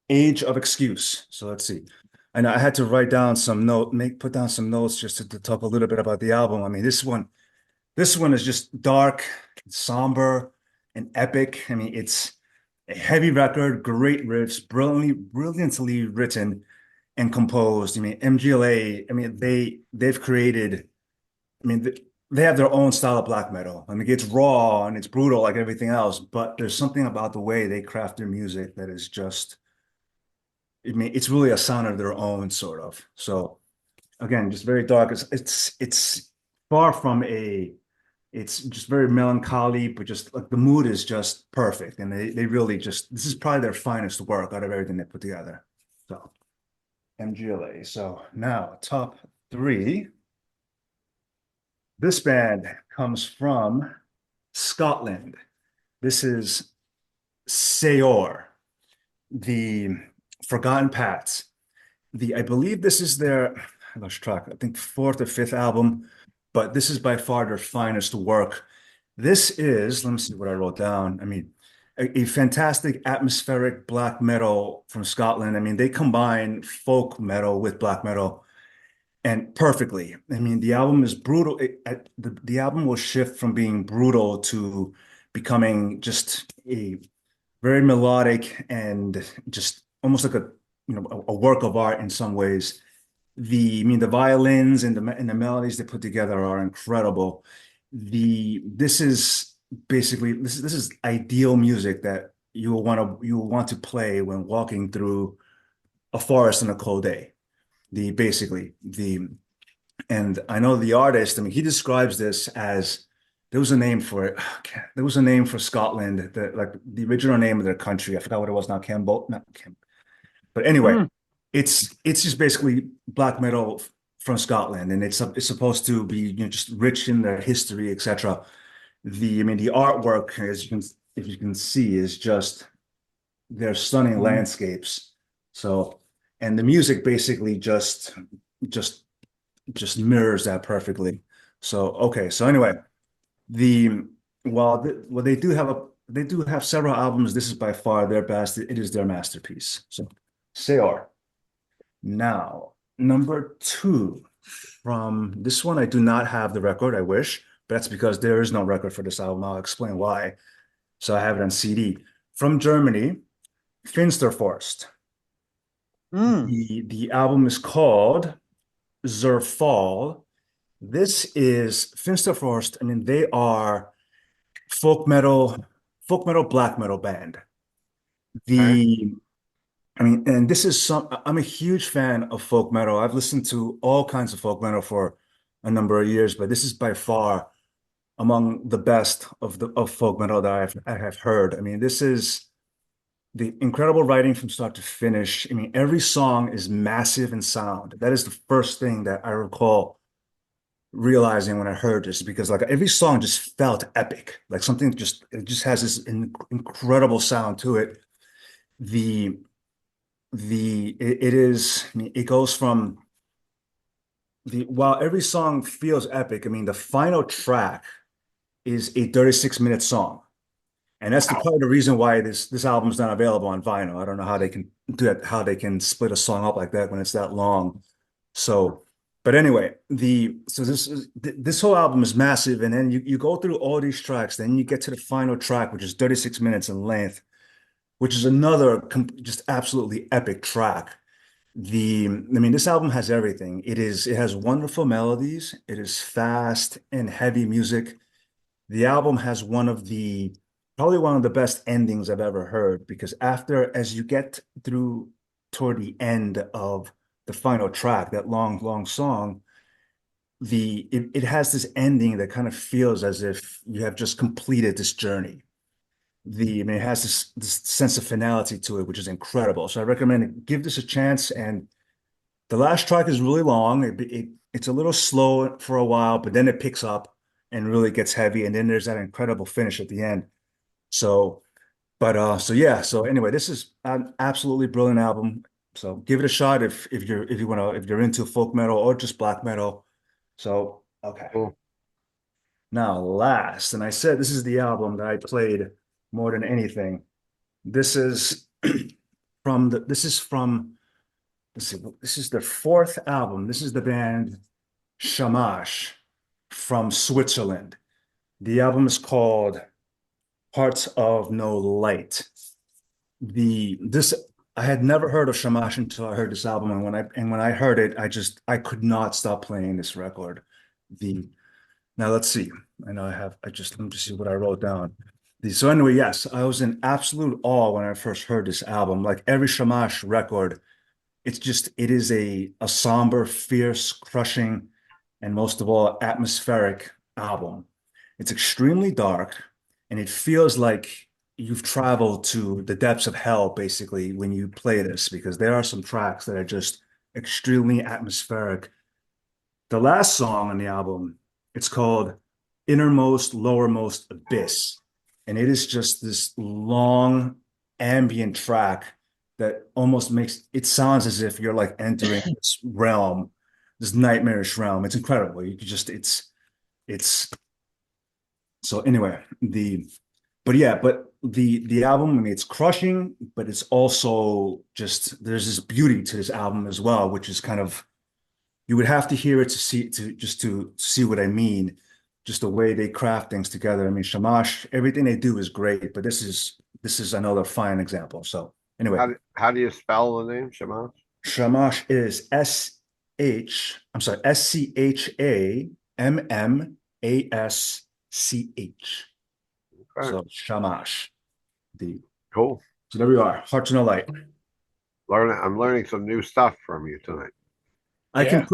Age of Excuse. So let's see. And I had to write down put down some notes just to talk a little bit about the album. I mean, this one is just dark, somber, and epic. I mean, it's a heavy record, great riffs, brilliantly written and composed. I mean, MGLA, I mean, they've created, I mean, they have their own style of black metal. I mean, it's raw and it's brutal like everything else, but there's something about the way they craft their music that is just, I mean, it's really a sound of their own, sort of. So again, just very dark. It's far from it's just very melancholy, but just like the mood is just perfect. And they really just, this is probably their finest work out of everything they put together. So MGLA. So now top three. This band comes from Scotland. This is Sayor, the Forgotten Paths. I believe this is their, I lost track, I think fourth or fifth album, but this is by far their finest work. This is, let me see what I wrote down. I mean, a fantastic atmospheric black metal from Scotland. I mean, they combine folk metal with black metal and perfectly. I mean, the album is brutal. The album will shift from being brutal to becoming just a very melodic and just almost like a work of art in some ways. the violins and the melodies they put together are incredible. This is basically this is ideal music that you will want to play when walking through a forest on a cold day. And I know the artist, I mean, he describes this as there was a name for it. There was a name for Scotland, like the original name of their country. I forgot what it was now. Not Cam. But anyway, Mm. it's just basically black metal from Scotland, and it's supposed to be, just rich in their history, etc. I mean, the artwork, as you can if you can see, is just they're stunning landscapes. So, and the music basically just just mirrors that perfectly. So, okay. So anyway, the well, they do have several albums. This is by far their best. It is their masterpiece. So, Seor. Now, number two from this one, I do not have the record. I wish, but that's because there is no record for this album. I'll explain why. So I have it on CD. From Germany, Finsterforst. Mm. The album is called Zerfall. This is Finsterforst. I mean, they are folk metal, black metal band. Okay. The I mean, and this is I'm a huge fan of folk metal. I've listened to all kinds of folk metal for a number of years, but this is by far among the best of folk metal that I have heard. I mean, this is the incredible writing from start to finish. I mean, every song is massive in sound. That is the first thing that I recall realizing when I heard this, because like every song just felt epic. Like something just it just has this incredible sound to it. The it is, I mean, it goes from while every song feels epic, I mean, the final track is a 36-minute song. And that's the Wow. part of the reason why this album's not available on vinyl. I don't know how they can do that, how they can split a song up like that when it's that long. So, but anyway, this whole album is massive, and then you go through all these tracks, then you get to the final track, which is 36 minutes in length, which is another just absolutely epic track. I mean, this album has everything. It has wonderful melodies. It is fast and heavy music. The album has probably one of the best endings I've ever heard, because as you get through toward the end of the final track, that long, long song, it has this ending that kind of feels as if you have just completed this journey. I mean, it has this sense of finality to it, which is incredible. So I recommend give this a chance. And the last track is really long. It's a little slow for a while, but then it picks up and really gets heavy. And then there's that incredible finish at the end. So, so yeah. So anyway, this is an absolutely brilliant album. So give it a shot if you're into folk metal or just black metal. So okay. Cool. Now last, and I said this is the album that I played more than anything. This is from let's see, this is their fourth album. This is the band Shamash from Switzerland. The album is called Hearts of No Light. This I had never heard of Shamash until I heard this album, and when I heard it, I could not stop playing this record. The Now let's see. I know let me just see what I wrote down. So anyway, yes, I was in absolute awe when I first heard this album. Like every Shamash record, it is a somber, fierce, crushing, and most of all, atmospheric album. It's extremely dark, and it feels like you've traveled to the depths of hell, basically, when you play this, because there are some tracks that are just extremely atmospheric. The last song on the album, it's called Innermost Lowermost Abyss. And it is just this long ambient track that almost makes it sounds as if you're like entering this realm, this nightmarish realm. It's incredible. You could just it's so anyway, but the album, I mean, it's crushing, but it's also just there's this beauty to this album as well, which is kind of you would have to hear it to see what I mean. Just the way they craft things together. I mean, Shamash, everything they do is great, but this is another fine example. So anyway, How do you spell the name, Shamash? Shamash is I'm sorry, Schamasch. Okay, So Shamash. The cool. so there we are. Heart to No Light. I'm learning some new stuff from you tonight. Yeah. I can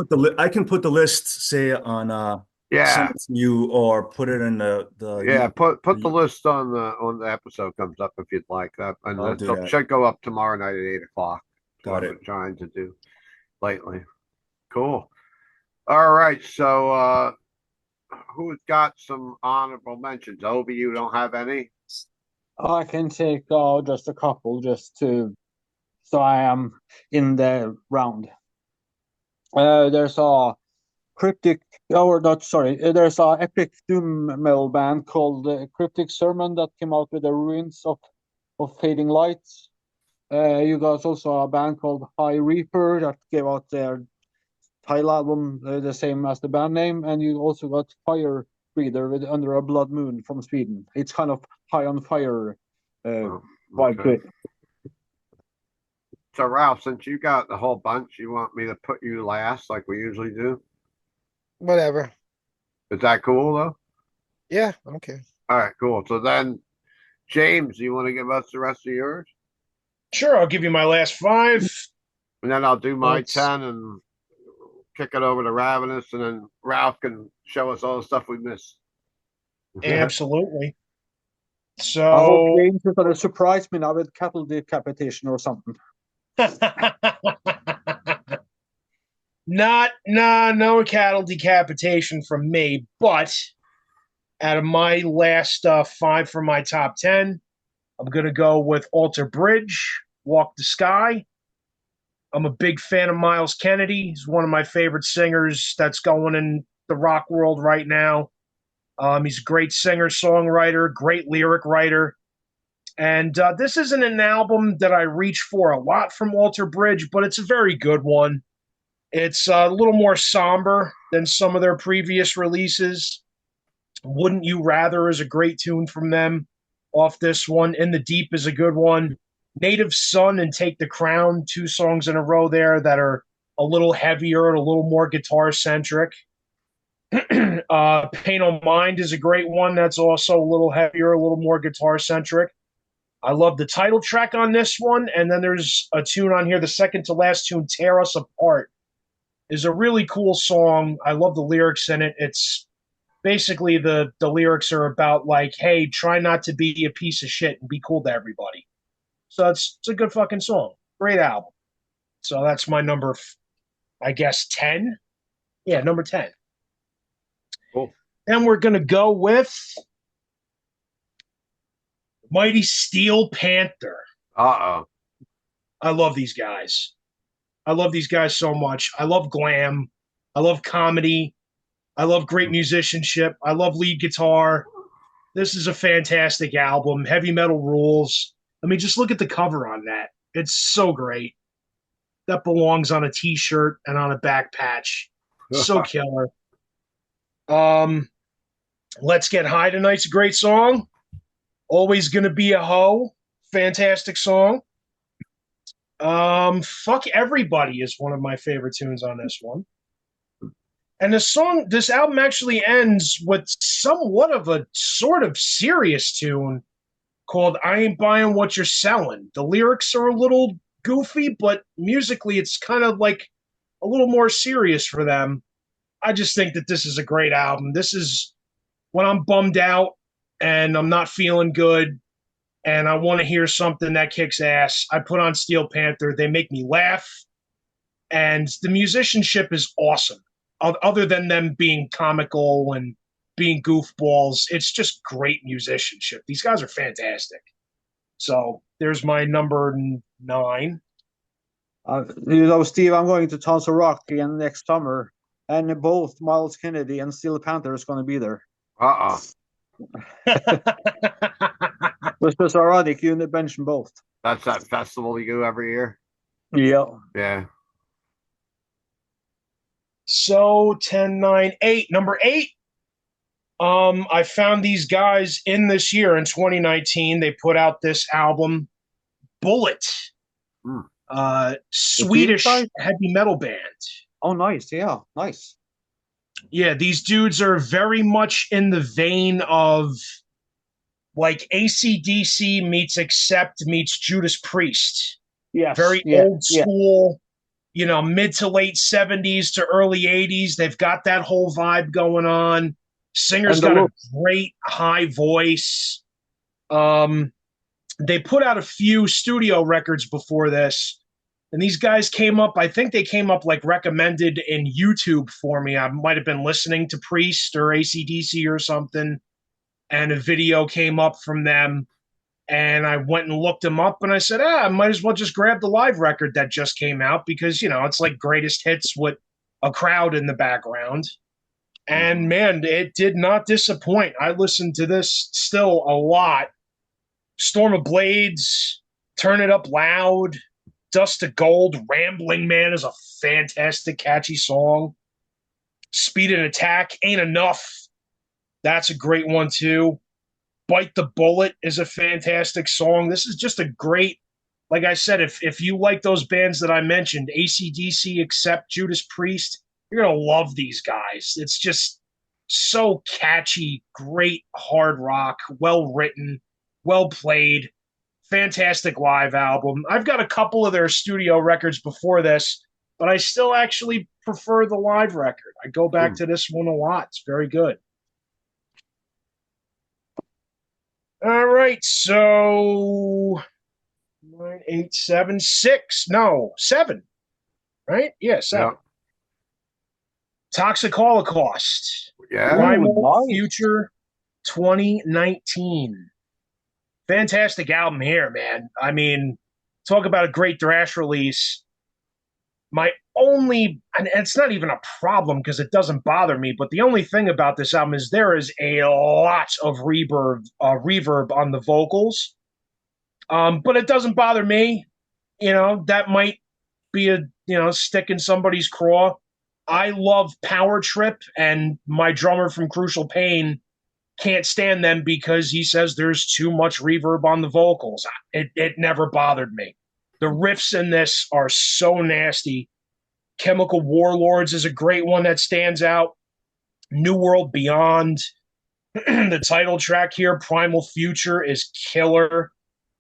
put the list, say on send Yeah, it to you or put it in the yeah. Put the you list on the episode comes up if you'd like that, and I'll it do that. should go up tomorrow night at 8 o'clock. That's what Got I've it. been trying to do lately. Cool. All right. So, who's got some honorable mentions? Obi, you don't have any? I can take just a couple just to so I am in the round. There's a cryptic, or not, sorry, there's a epic doom metal band called Cryptic Sermon that came out with the ruins of Fading Lights. You got also a band called High Reaper that gave out their title album the same as the band name, and you also got Fire Breather with Under a Blood Moon from Sweden. It's kind of high on fire Oh, vibe to okay. it. So, Ralph, since you got the whole bunch, you want me to put you last like we usually do? Whatever. Is that cool, though? Yeah, okay. All right, cool. So then, James, you want to give us the rest of yours? Sure, I'll give you my last five. And then I'll do my Let's 10 and kick it over to Ravenous, and then Ralph can show us all the stuff we missed. absolutely. I hope So James is going to surprise me now with cattle decapitation or something. no cattle decapitation from me, but out of my last five for my top 10, I'm going to go with Alter Bridge, Walk the Sky. I'm a big fan of Miles Kennedy. He's one of my favorite singers that's going in the rock world right now. He's a great singer, songwriter, great lyric writer. And this isn't an album that I reach for a lot from Alter Bridge, but it's a very good one. It's a little more somber than some of their previous releases. Wouldn't You Rather is a great tune from them off this one. In the Deep is a good one. Native Son and Take the Crown, two songs in a row there that are a little heavier and a little more guitar centric. Pain on Mind is a great one that's also a little heavier, a little more guitar centric. I love the title track on this one. And then there's a tune on here, the second to last tune, Tear Us Apart, is a really cool song. I love the lyrics in it. It's basically the lyrics are about like, hey, try not to be a piece of shit and be cool to everybody. So it's a good fucking song. Great album. So that's my number, I guess, 10. Yeah, number 10. Cool. Then we're going to go with Mighty Steel Panther. Uh-oh. I love these guys. I love these guys so much. I love glam. I love comedy. I love great musicianship. I love lead guitar. This is a fantastic album. Heavy Metal rules. I mean, just look at the cover on that. It's so great. That belongs on a t-shirt and on a back patch. So killer. Let's Get High Tonight's a great song. Always Gonna Be a Hoe. Fantastic song. Fuck Everybody is one of my favorite tunes on this one. And this album actually ends with somewhat of a sort of serious tune called I Ain't Buying What You're Selling. The lyrics are a little goofy, but musically it's kind of like a little more serious for them. I just think that this is a great album. This is when I'm bummed out and I'm not feeling good and I want to hear something that kicks ass. I put on Steel Panther. They make me laugh. And the musicianship is awesome. Other than them being comical and being goofballs, it's just great musicianship. These guys are fantastic. So there's my number 9. Steve, I'm going to Tons of Rock again next summer, and both Miles Kennedy and Steel Panther is going to be there. Uh-oh. Which is ironic. You mentioned both. That's that festival you do every year? Yeah. Yeah. So 10, 9, 8. Number 8. I found these guys in this year in 2019. They put out this album, Bullet. Hmm. Swedish heavy metal band. Oh, nice. Yeah, nice. Yeah, these dudes are very much in the vein of like AC/DC meets Accept meets Judas Priest. Yes. Very Yeah. old Yeah. school, mid to late 70s to early 80s. They've got that whole vibe going on. Singer's And the got a look. great high voice. Um, they put out a few studio records before this, and these guys came up. I think they came up like recommended in YouTube for me. I might have been listening to Priest or AC/DC or something, and a video came up from them. And I went and looked them up, and I said, I might as well just grab the live record that just came out because, it's like greatest hits with a crowd in the background. And man, it did not disappoint. I listened to this still a lot. Storm of Blades, Turn It Up Loud, Dust to Gold, Rambling Man is a fantastic, catchy song. Speed and Attack, Ain't Enough. That's a great one, too. Bite the Bullet is a fantastic song. This is just a great, like I said, if you like those bands that I mentioned, AC/DC, Accept, Judas Priest, you're going to love these guys. It's just so catchy, great hard rock, well written, well played, fantastic live album. I've got a couple of their studio records before this, but I still actually prefer the live record. I go back to this one a lot. It's very good. All right, so 9, 8, 7, 6. No, 7. Right? Yeah, 7. Yeah. Toxic Holocaust. Yeah. Primal Nice. Future 2019. Fantastic album here, man. I mean, talk about a great thrash release. My only, and it's not even a problem because it doesn't bother me, but the only thing about this album is there is a lot of reverb on the vocals. But it doesn't bother me. That might be a, stick in somebody's craw. I love Power Trip, and my drummer from Crucial Pain can't stand them because he says there's too much reverb on the vocals. It never bothered me. The riffs in this are so nasty. Chemical Warlords is a great one that stands out. New World Beyond. The title track here, Primal Future, is killer.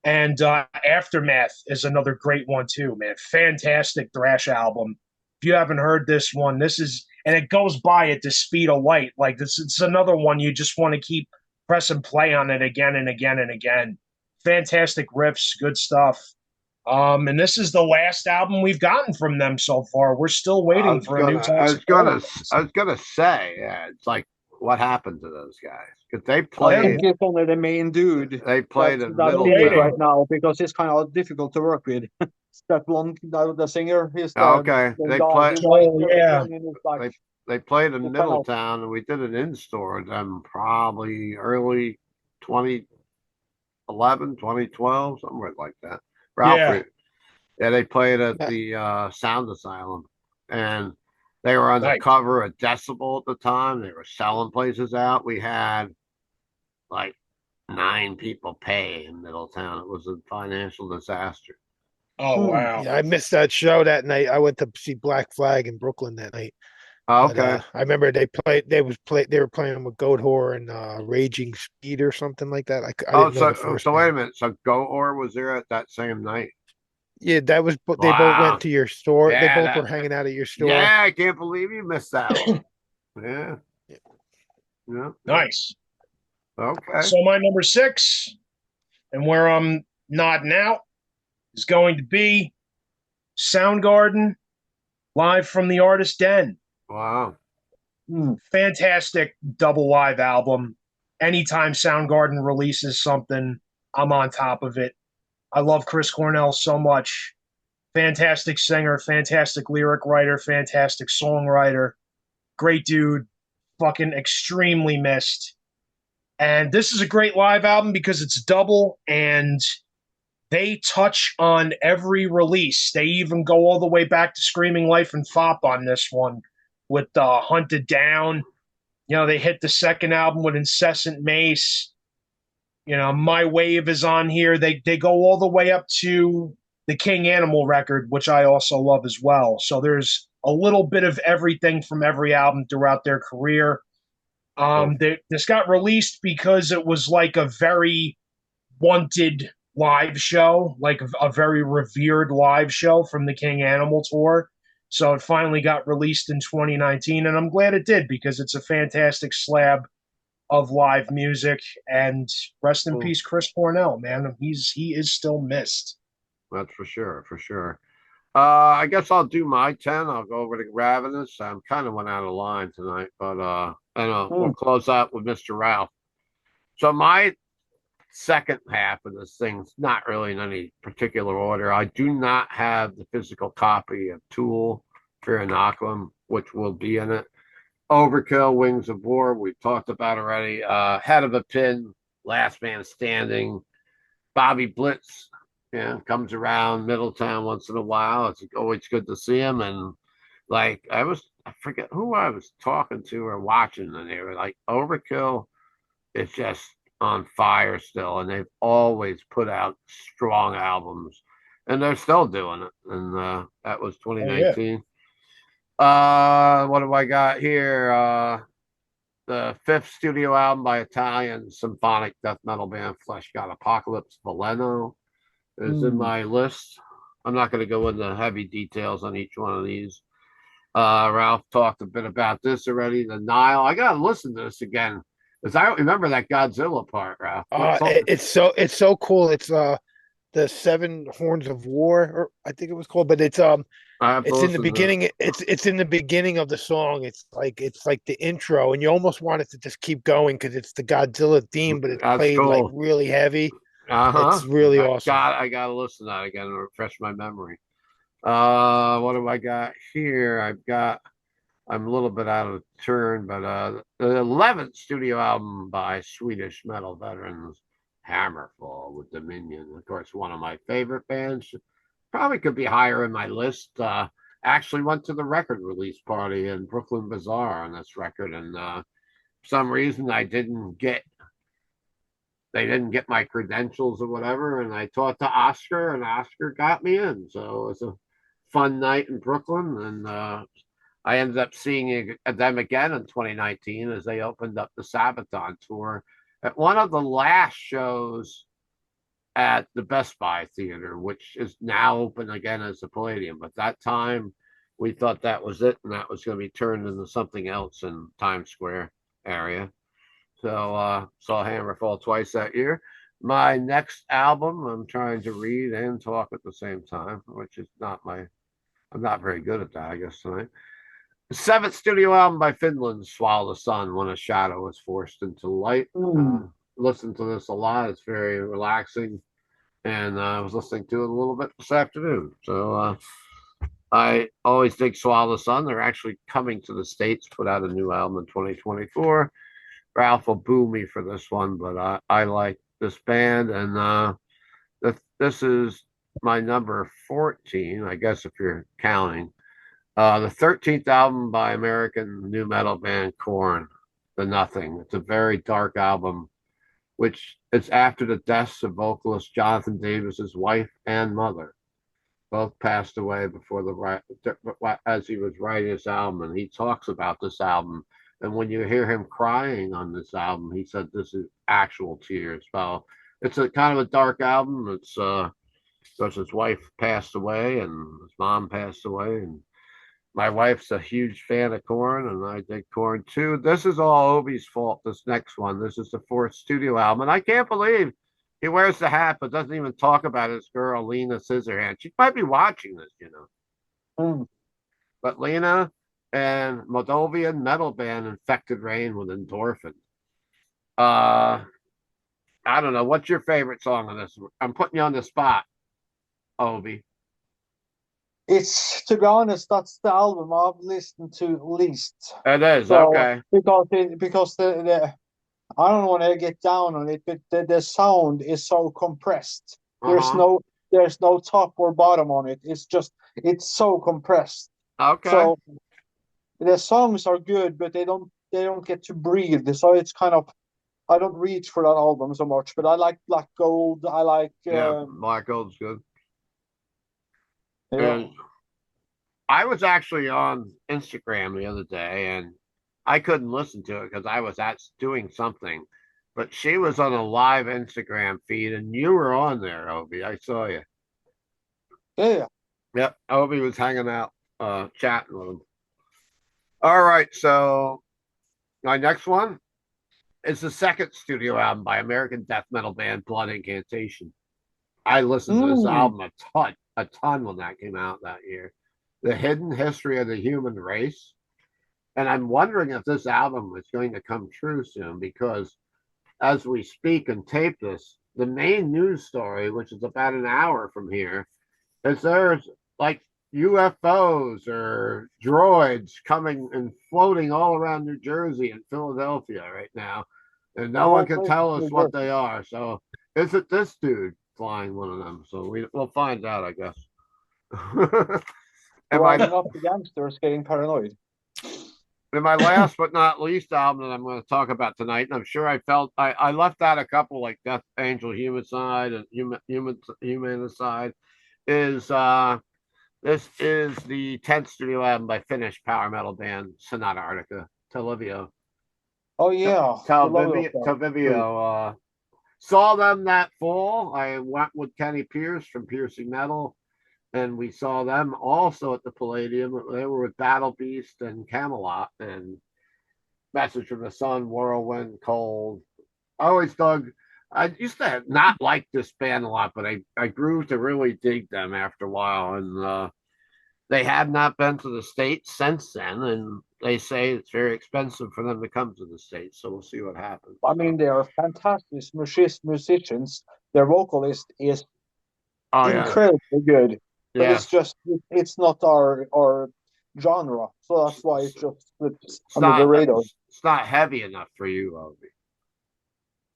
And Aftermath is another great one too, man. Fantastic thrash album. If you haven't heard this one, this is, and it goes by at the speed of light. Like this, it's another one you just want to keep press and play on it again and again and again. Fantastic riffs, good stuff. And this is the last album we've gotten from them so far. We're still waiting for a new Toxic Holocaust. I was gonna say, yeah, it's like what happened to those guys because they I played. think it's only the main dude They played in that leaves Middletown. right now because he's kind of difficult to work with. That one, the singer, he's the, Okay, the they dog. play. He bites yeah. everything in his back. They played in They kind of- Middletown, and we did an in-store with them probably early 2011, 2012, somewhere like that. Ralfus. Yeah, they played at the Sound Asylum, and they were on the Nice. cover of Decibel at the time. They were selling places out. We had like 9 people pay in Middletown. It was a financial disaster. Oh wow. Yeah, I missed that show that night. I went to see Black Flag in Brooklyn that night. Oh, But, okay. I remember they were playing with Goat Whore and Raging Speed or something like that. I didn't know the first So wait a band. minute. So Goor was there at that same night? Yeah, that was they both Wow. went to your store. They Yeah, both that- were hanging out at your store. Yeah, I can't believe you missed that one. Yeah. Yeah. Nice. Okay. So my number 6, and where I'm nodding out, is going to be Soundgarden, live from the Artist Den. Wow. Fantastic double live album. Anytime Soundgarden releases something, I'm on top of it. I love Chris Cornell so much. Fantastic singer, fantastic lyric writer, fantastic songwriter. Great dude. Fucking extremely missed. And this is a great live album because it's double and they touch on every release. They even go all the way back to Screaming Life and Fop on this one with Hunted Down. They hit the second album with Incessant Mace. My Wave is on here. They go all the way up to the King Animal record, which I also love as well. So there's a little bit of everything from every album throughout their career. Cool. This got released because it was like a very wanted live show, like a very revered live show from the King Animal tour. So it finally got released in 2019, and I'm glad it did because it's a fantastic slab of live music. And rest in Cool. peace, Chris Cornell, man. He is still missed. That's for sure, for sure. I guess I'll do my 10. I'll go over to Ravenous. I'm kind of went out of line tonight, but we'll Mm. close out with Mr. Ralph. So my second half of this thing's not really in any particular order. I do not have the physical copy of Tool, Fear Inoculum, which will be in it. Overkill, Wings of War, we've talked about already. Head of a Pin, Last Man Standing, Bobby Blitz, yeah, comes around Middletown once in a while. It's always good to see him. And like I forget who I was talking to or watching, and they were like, Overkill is just on fire still, and they've always put out strong albums, and they're still doing it. And that was Oh yeah. 2019. What have I got here? The fifth studio album by Italian symphonic death metal band Flesh God Apocalypse, Veleno, is in Mm. my list. I'm not going to go into heavy details on each one of these. Ralph talked a bit about this already. The Nile. I got to listen to this again because I don't remember that Godzilla part, Ralph. What song? It's so cool. It's the Seven Horns of War, or I think it was called, but I have to it's in the listen to. beginning. It's in the beginning of the song. It's like the intro, and you almost want it to just keep going because it's the Godzilla theme, but it's That's played like cool. really heavy. Uh huh. It's really awesome. I got to listen to that again to refresh my memory. What have I got here? I'm a little bit out of turn, but the 11th studio album by Swedish metal veterans Hammerfall with Dominion. Of course, one of my favorite bands. Probably could be higher in my list. Actually went to the record release party in Brooklyn Bazaar on this record, and for some reason they didn't get my credentials or whatever, and I talked to Oscar, and Oscar got me in. So it was a fun night in Brooklyn, and I ended up seeing them again in 2019 as they opened up the Sabaton tour at one of the last shows at the Best Buy Theater, which is now open again as the Palladium. But that time, we thought that was it, and that was going to be turned into something else in Times Square area. So saw Hammerfall twice that year. My next album, I'm trying to read and talk at the same time, which is not my. I'm not very good at that, I guess tonight. The seventh studio album by Finland, Swallow the Sun, When a Shadow is Forced into Light. Mm. Listen to this a lot. It's very relaxing. And I was listening to it a little bit this afternoon. So I always dig Swallow the Sun. They're actually coming to the States, put out a new album in 2024. Ralph will boo me for this one, but I like this band. And this is my number 14, I guess, if you're counting. The 13th album by American new metal band Korn, The Nothing. It's a very dark album, which is after the deaths of vocalist Jonathan Davis's wife and mother. Both passed away before as he was writing this album, and he talks about this album. And when you hear him crying on this album, he said this is actual tears. Well, it's a kind of a dark album. It's because his wife passed away and his mom passed away, and my wife's a huge fan of Korn, and I dig Korn too. This is all Obi's fault. This next one, this is the fourth studio album, and I can't believe he wears the hat but doesn't even talk about his girl Lena Scissorhands. She might be watching this. Mm. But Lena and Moldovan metal band Infected Rain with Endorphin. Uh, I don't know. What's your favorite song on this? I'm putting you on the spot, Obi. It's, to be honest, that's the album I've listened to least. It is So okay. because the I don't want to get down on it, but the sound is so compressed. Uh There's huh. no there's no top or bottom on it. It's so compressed. Okay. So the songs are good, but they don't get to breathe. So it's kind of, I don't reach for that album so much. But I like Black Gold. I like Yeah, Black Gold's good. yeah. And I was actually on Instagram the other day, and I couldn't listen to it because I was at doing something. But she was on a live Instagram feed, and you were on there, Obi. I saw you. Yeah, yeah. Yep, Obi was hanging out, chatting with him. All right, so my next one is the second studio album by American death metal band Blood Incantation. I listened to this Mm. album a ton when that came out that year. The Hidden History of the Human Race. And I'm wondering if this album is going to come true soon because as we speak and tape this, the main news story, which is about an hour from here, is there's like UFOs or droids coming and floating all around New Jersey and Philadelphia right now. And no Of one all can places, tell us New what they Jersey. are. So is it this dude flying one of them? So we'll find out, I guess. and my Rounding up the gangsters getting paranoid. And my last but not least album that I'm going to talk about tonight, and I'm sure I left out a couple like Death Angel Humanicide and Humanicide, is this is the 10th studio album by Finnish power metal band Sonata Arctica, Televio. Oh yeah, the love of that. Televio. Saw them that fall. I went with Kenny Pierce from Piercing Metal, and we saw them also at the Palladium. They were with Battle Beast and Camelot and Message from the Sun, Whirlwind, Cold. I always dug. I used to not like this band a lot, but I grew to really dig them after a while. And they have not been to the States since then. And they say it's very expensive for them to come to the States. So we'll see what happens. I mean, they are fantastic musicians. Their vocalist is Oh, yeah. incredibly good, but Yes. it's not our genre, so that's why it just slips It's under the not, radar. it's not heavy enough for you, Obi,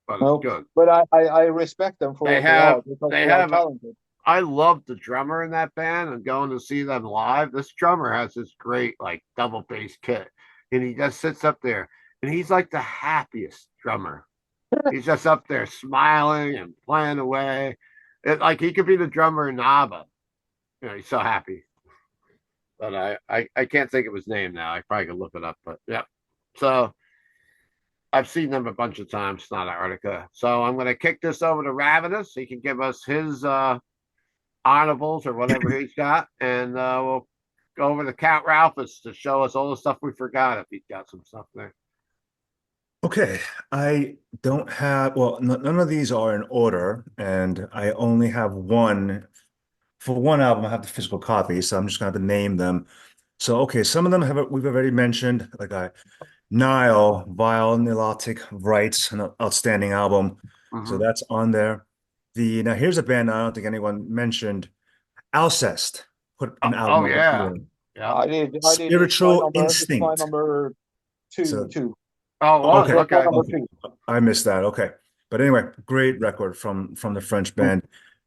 but it's No, good. but I respect them for They what they are have, because they they are have talented. I love the drummer in that band and going to see them live. This drummer has this great like double bass kit, and he just sits up there and he's like the happiest drummer. He's just up there smiling and playing away. Like he could be the drummer in ABBA. You know, he's so happy. But I can't think of his name now. I probably could look it up. But yeah. So I've seen them a bunch of times, not Antarctica. So I'm gonna kick this over to Ravenous. He can give us his honorables or whatever he's got, and we'll go over to Count Ralfus to show us all the stuff we forgot if he's got some stuff there. Okay, I don't have, well, none of these are in order, and I only have one. For one album, I have the physical copy, so I'm just going to have to name them. So, okay, some of them we've already mentioned, like Nile, Vile Nilotic Rights, an outstanding album. So Mm-hmm. that's on there. Now here's a band I don't think anyone mentioned, Alcest. Put an album Oh over yeah, here. yeah. I did. Spiritual It's my Instinct. number So two. Oh, it was okay, That's my okay. number okay, two. I missed that. Okay, but anyway, great record from the French band.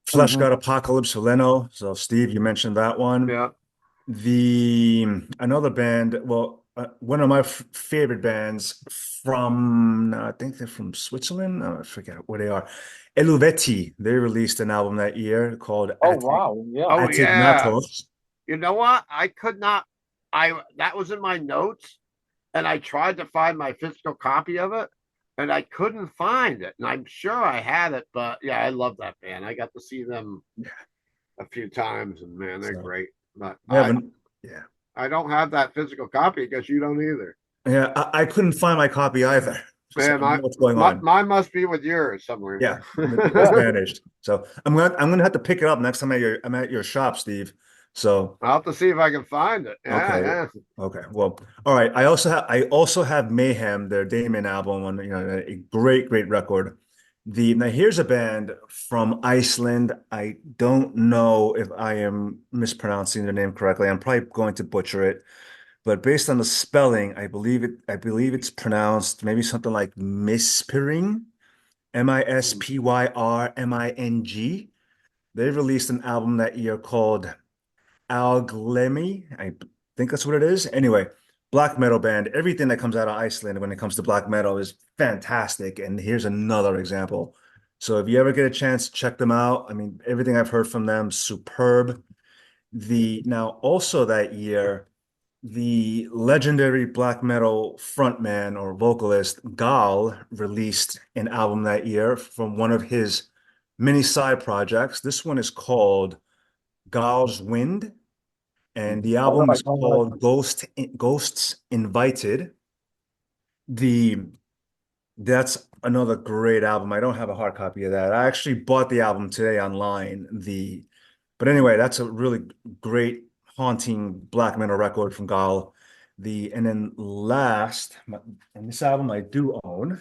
Flesh Mm-hmm. God Apocalypse Leno. So Steve, you mentioned that one. Yeah. The another band, well, one of my favorite bands from, I think they're from Switzerland. I forget where they are. Eluvetti. They released an album that year called Oh wow, yeah. Oh yeah. Atignatos. You know what? I could not. I That was in my notes, and I tried to find my physical copy of it, and I couldn't find it. And I'm sure I had it, but yeah, I love that band. I got to see them a few times, and man, they're So great. But they haven't, yeah, I don't have that physical copy because you don't either. yeah. I couldn't find my copy either, so Man, I don't know what's going on. mine must be with yours somewhere. Yeah, it's vanished. So I'm gonna have to pick it up next time I'm at your shop, Steve. So I'll have to see if I can find it. Yeah, okay, yeah. okay. Well, all right. I also have Mayhem, their Damon album, on a great record. Now here's a band from Iceland. I don't know if I am mispronouncing their name correctly. I'm probably going to butcher it, but based on the spelling, I believe it's pronounced maybe something like Mispyring. Mispyrming. They released an album that year called Alglemy. I think that's what it is. Anyway, black metal band. Everything that comes out of Iceland when it comes to black metal is fantastic. And here's another example. So if you ever get a chance, check them out. I mean, everything I've heard from them, superb. Now also that year, the legendary black metal frontman or vocalist Gal released an album that year from one of his many side projects. This one is called Gal's Wind, and the All album right, is all right. called Ghosts Invited. The That's another great album. I don't have a hard copy of that. I actually bought the album today online. But anyway, that's a really great, haunting black metal record from Gal. And then and this album I do own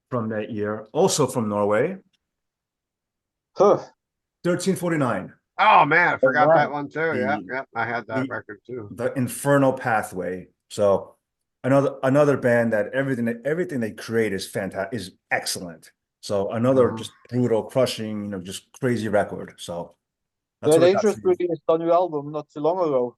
from that year, also from Norway, Huh. 1349. Oh man, I All forgot that right. one too. Yeah, The yeah, I had that the record too. the Infernal Pathway. So another band that everything they create is fantastic, is excellent. So another Mhm. just brutal, crushing, just crazy record. So that's Yeah, what I they got for just you. released a new album not too long ago.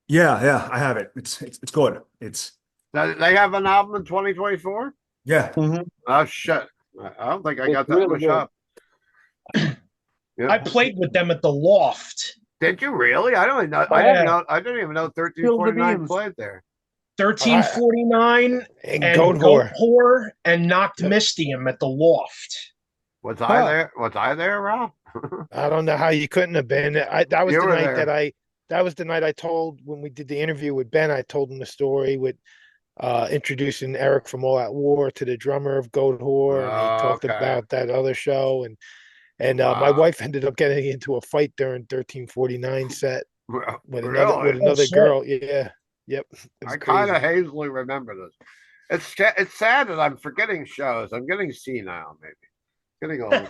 Yeah, yeah, I have it. It's good. It's They have an album in 2024. yeah. Hmm. Oh shit! I don't think I It's got that in really my good. shop. Yeah. I played with them at the Loft. Did you really? I don't even know. I didn't Yeah, know. I didn't even know Spill the 1349 beans. played there. 1349 And and Goat Goat Whore. Whore and Knocked Yep. Mystium at the Loft. Was I Huh. there? Was I there, Ralph? I don't know how you couldn't have been. That was You the were night there. that was the night I told when we did the interview with Ben. I told him the story with introducing Eric from All Out War to the drummer of Goat Whore, and he Oh, talked okay. about that other show, and my Wow. wife ended up getting into a fight during 1349 set with Really? Oh, another shit. girl. Yeah, yep, it was I kind of crazy. hazily remember this. It's sad that I'm forgetting shows. I'm getting senile, maybe. Getting old.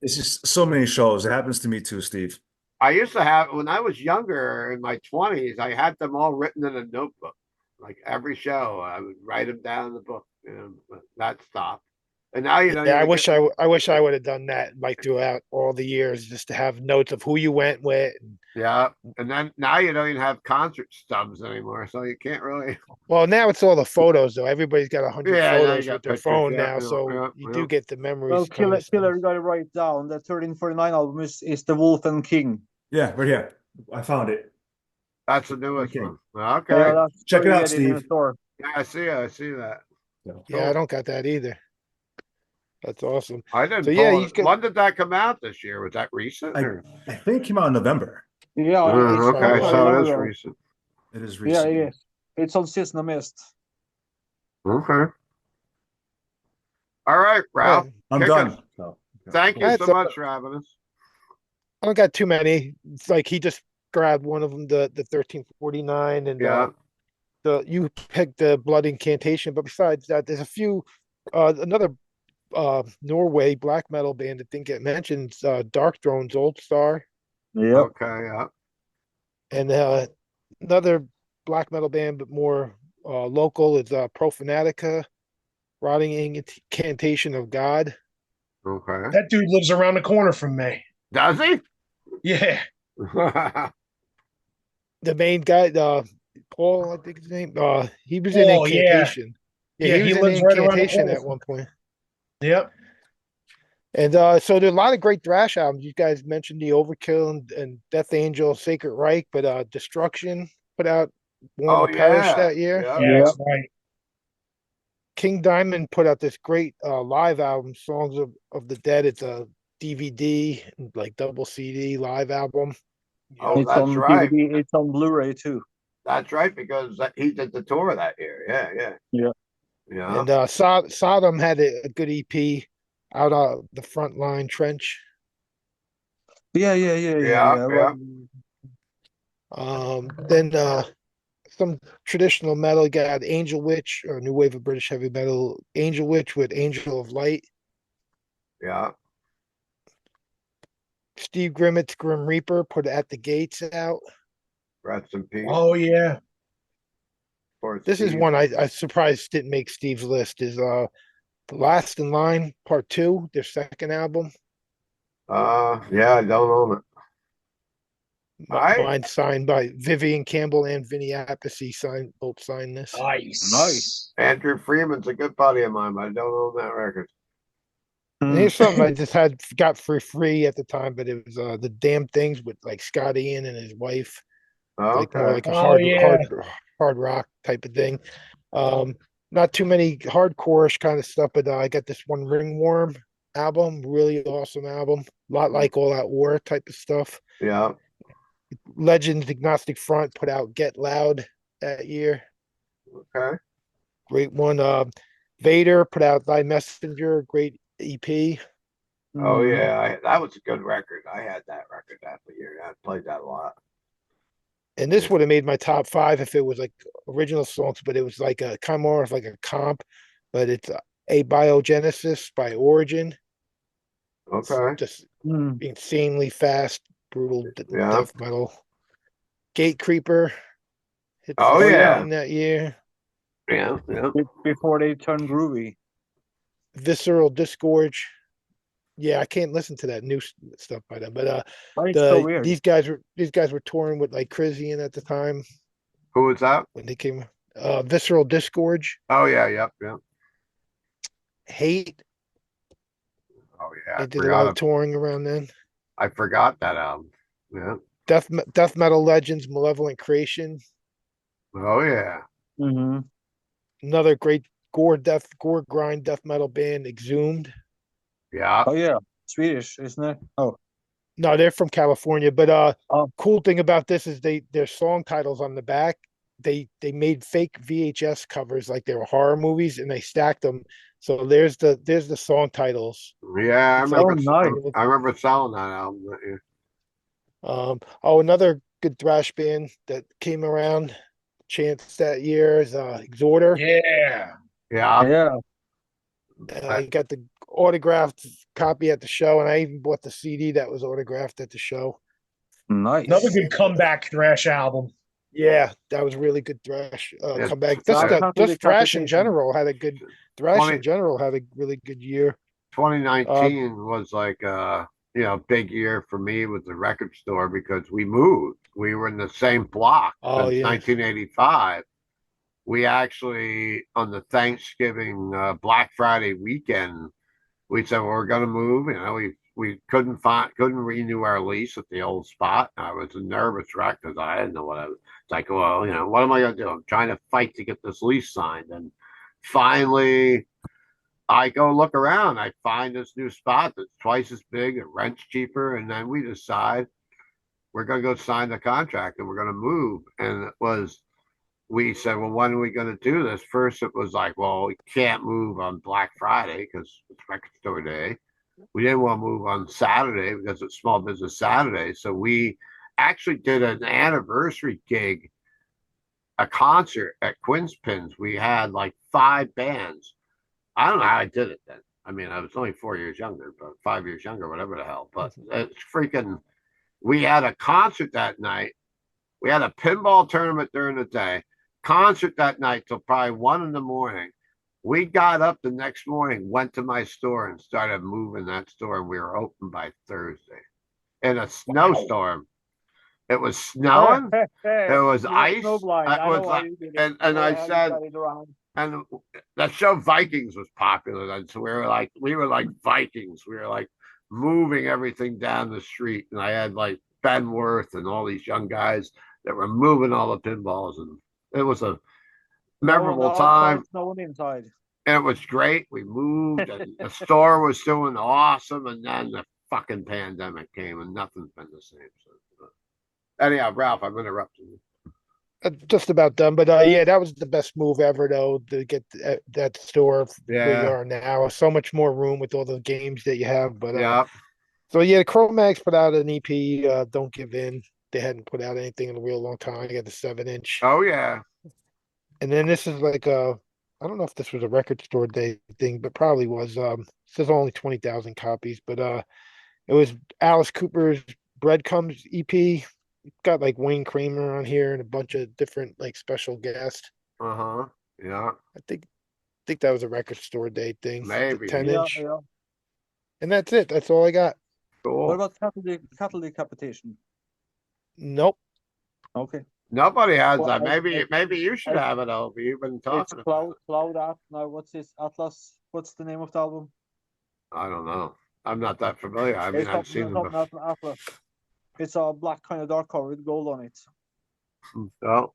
It's just so many shows. It happens to me too, Steve. I used to have when I was younger in my 20s, I had them all written in a notebook. Like every show, I would write them down in the book. But that stopped. And now Yeah, you get I wish I would have done that like throughout all the years, just to have notes of who you went with. yeah. And then now you don't even have concert stubs anymore, so you can't really. Well, now it's all the photos though. Everybody's got 100 Yeah, now you photos with got their pictures. phone Yeah, now, yeah, so yeah, you yeah. do get the Well, memories kind Killer, of stuff. you gotta write down. The 1349 album is The Wolf and King. Yeah, right here. I found it. That's the The newest King. one. Okay. Yeah, that's Check where it you out, get it in the Steve. store. Yeah, I see it. I see that. So, Yeah, I Cool. don't got that either. That's awesome. I So didn't yeah, pull you it. got When did that come out this year? Was that recent I or? I think it came out in November. Yeah, it's Okay, not too so long it is ago. recent. It is Yeah, recent. it is. It's on Season of Mist. Okay. All right, yeah. Ralph. I'm Kick us. done. So, okay, Thank you cool. That's so much, Ravenous. I don't got too many. It's like he just grabbed one of them, the 1349, and Yeah. the you picked the Blood Incantation. But besides that, there's a few. Another Norway black metal band that didn't get mentioned, Dark Throne's Old Star, Yep. Okay. Yeah. and another black metal band, but more local, is Profanatica, Rotting Incantation of God. Okay. That dude lives around the corner from me. Does he? Yeah. The main guy, Paul, I think his name, he was in Oh, yeah. Incantation. Yeah, Yeah, he he was in lives right around the Incantation corner at from one point. me. Yep. And so there are a lot of great thrash albums. You guys mentioned the Overkill and Death Angel, Sacred Reich, but Destruction put out Born Oh to Perish yeah. that year. Yeah. Yeah, Yep. that's right. King Diamond put out this great live album, Songs of the Dead. It's a DVD, like double CD live album. Oh, Yep. It's that's on right. DVD. It's on Blu-ray too. That's right because he did the tour that year. Yeah. Yeah. Yeah. Yeah. And Sodom had a good EP out of the Frontline Trench. Yeah. Yeah. Right. Yeah. Then some traditional metal. You got Angel Witch, or new wave of British heavy metal. Angel Witch with Angel of Light. Yeah. Steve Grimmett's Grim Reaper put At the Gates out. Rest in peace. Oh, yeah. For This is Steve. one I surprised didn't make Steve's list. Is The Last in Line Part Two, their second album. Yeah, I don't own it. Mine signed by Vivian Campbell and Vinny Appice. Both signed this. Nice. Nice. Andrew Freeman's a good buddy of mine, but I don't own that record. And here's something I just had got for free at the time, but it was the Damn Things with like Scott Ian and his wife, like more Okay. like a Oh yeah. hard rock type of thing. Um, Not too many hardcore-ish kind of stuff, but I got this one Ringworm album, really awesome album, a lot like All Out War type of stuff. Yeah. Legends Agnostic Front put out Get Loud that year, Okay. great one. Vader put out Thy Messenger, great EP. Oh Mhm. yeah, that was a good record. I had that record that year. I played that a lot. And Yeah. this would have made my top five if it was like original songs, but it was like a kind of more of like a comp. But it's a Biogenesis by Origin. It's Okay. just Mhm. insanely fast, brutal Yeah. death metal. Gate Creeper hit Oh Oh the yeah, yeah. scene that year. Yeah. Yeah. before they turn groovy. Visceral Disgorge. Yeah, I can't listen to that new stuff by them, but Why it's so weird? these guys were touring with like Crizian at the time Who was that? when they came. Visceral Disgorge, Oh yeah. Yep. Yep. Hate. Oh yeah. They did a lot of touring around then. I forgot that album. Yeah. Death metal legends, Malevolent Creation, Oh yeah. Hmm. another great gore grind death metal band, Exhumed. Yeah. Oh yeah, Swedish, isn't it? Oh, No, they're from California, but oh, cool thing about this is their song titles on the back. They made fake VHS covers like they were horror movies, and they stacked them. So there's the song titles. Yeah. I It's like oh, remember. nice. I remember selling that album that year. another good thrash band that came around chance that year is Exhorder. Yeah. Yeah. Yeah, I, I got the autographed copy at the show, and I even bought the CD that was autographed at the show. Another nice. good comeback thrash album. Yeah, that was really good thrash it, comeback. Dark Catholic Just thrash in Decapitation. general had a good thrash 20, in general had a really good year. Uh 2019 was like big year for me with the record store because we moved. We were in the same block oh since yeah. 1985. We actually on the Thanksgiving Black Friday weekend we said well, we're going to move. We couldn't renew our lease at the old spot. I was a nervous wreck because I didn't know what I was. It's like, well, what am I going to do? I'm trying to fight to get this lease signed, and finally I go look around. I find this new spot that's twice as big and rent's cheaper, and then we decide we're going to go sign the contract and we're going to move. And we said, well, when are we going to do this? First, it was like, well, we can't move on Black Friday because it's record store day. We didn't want to move on Saturday because it's Small Business Saturday. So we actually did an anniversary gig, a concert at Quinn's Pins. We had like 5 bands. I don't know how I did it then. I mean, I was only 4 years younger, but 5 years younger, whatever the hell. But it's freaking. We had a concert that night. We had a pinball tournament during the day, concert that night till probably 1 in the morning. We got up the next morning, went to my store, and started moving that store. And we were open by Thursday in a Wow. snowstorm. It was snowing. It was You were ice. snowblind. It I know was why like, you did it. and Go I ahead, said, carry it around. and that show Vikings was popular then, so we were like Vikings. We were like moving everything down the street, and I had like Ben Worth and all these young guys that were moving all the pinballs, and it was a No one memorable outside, time. no one inside. And it was great. We moved, and the store was doing awesome, and then the fucking pandemic came, and nothing's been the same since. Anyhow, Ralph, I'm interrupting you. just about done. But yeah, that was the best move ever though to get that store where you Yeah, are now. So much more room with all the games that you have. But yeah. so yeah, Chromax put out an EP, Don't Give In. They hadn't put out anything in a real long time. They got the 7 inch. Oh yeah. And then this is like I don't know if this was a record store day thing, but probably was. It says only 20,000 copies, but it was Alice Cooper's Breadcrumbs EP. Got like Wayne Kramer on here and a bunch of different like special guests. Uh-huh. Yeah. I think that was a record store day thing. The Maybe. 10 Yeah, inch. yeah. And that's it. That's all I got. What Cool. about cattle decapitation? Nope. Okay. Nobody has Well, that. Maybe you should I, have it, Ovi. You've been it's talking about Cloud At. Now, what's this? Atlas? What's the name of the album? I don't know. I'm not that familiar. I mean, It's I've something, seen them something before. after. It's a black kind of dark cover with gold on it. Oh,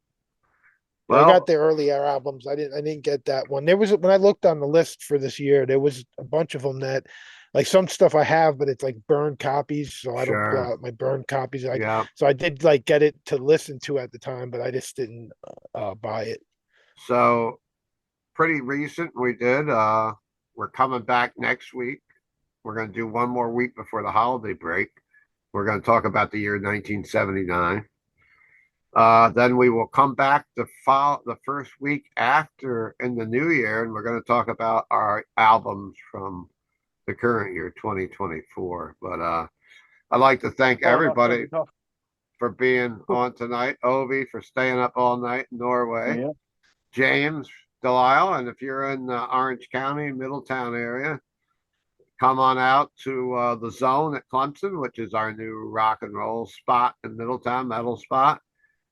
Yeah, I got well, the earlier albums. I didn't get that one. There was when I looked on the list for this year, there was a bunch of them that like some stuff I have, but it's like burned copies, so I don't pull sure. out my burned copies. Like Yeah. so I did like get it to listen to at the time, but I just didn't buy it. So pretty recent we did. We're coming back next week. We're going to do one more week before the holiday break. We're going to talk about the year 1979. Then we will come back to follow the first week after in the new year, and we're going to talk about our albums from the current year, 2024. But I'd like to thank Oh, that's gonna everybody be tough. for being on tonight. Ovi for staying up all night in Norway. Yeah. James, Delisle, and if you're in Orange County, Middletown area, come on out to the Zone at Clemson, which is our new rock and roll spot in Middletown, metal spot.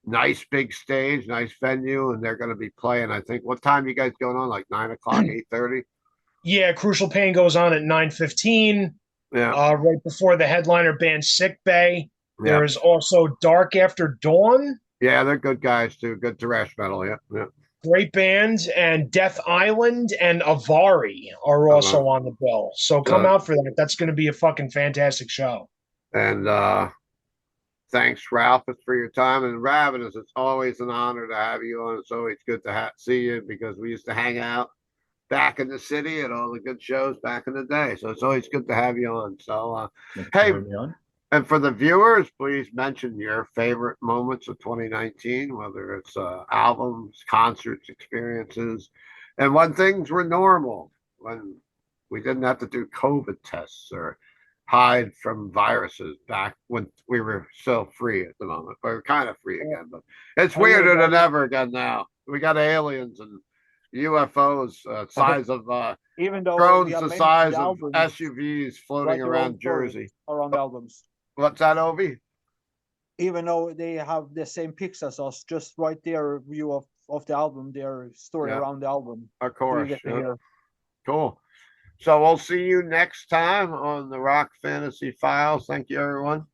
Nice big stage, nice venue, and they're going to be playing. I think what time you guys going on? Like 9 o'clock, 8:30. Yeah, Crucial Pain goes on at 9:15. Yeah, Right before the headliner band Sick Bay. yeah, There is also Dark After Dawn, yeah. They're good guys too. Good thrash metal. Yeah, yeah. great bands, and Death Island and Avari are Uh, also on the bill. So come so out for that. That's going to be a fucking fantastic show. and thanks, Ralfus, for your time. And Ravenous, it's always an honor to have you on. It's always good to see you because we used to hang out back in the city at all the good shows back in the day. So it's always good to have you on. So, Thank you for hey, having me on. and for the viewers, please mention your favorite moments of 2019, whether it's albums, concerts, experiences, and when things were normal, when we didn't have to do COVID tests or hide from viruses back when we were still free at the moment. We're kind of free again, but it's weirder than ever again now. We got aliens and UFOs, size of Even though we drones have the mentioned the size of albums, SUVs floating write your own around story Jersey. around the albums. What's that, Ovi? Even though they have the same picks as us, just write their view of the album, their story Yeah, around the album. of So you course. get to Yeah. hear. Cool. So we'll see you next time on the Rock Fantasy Files. Thank you, everyone.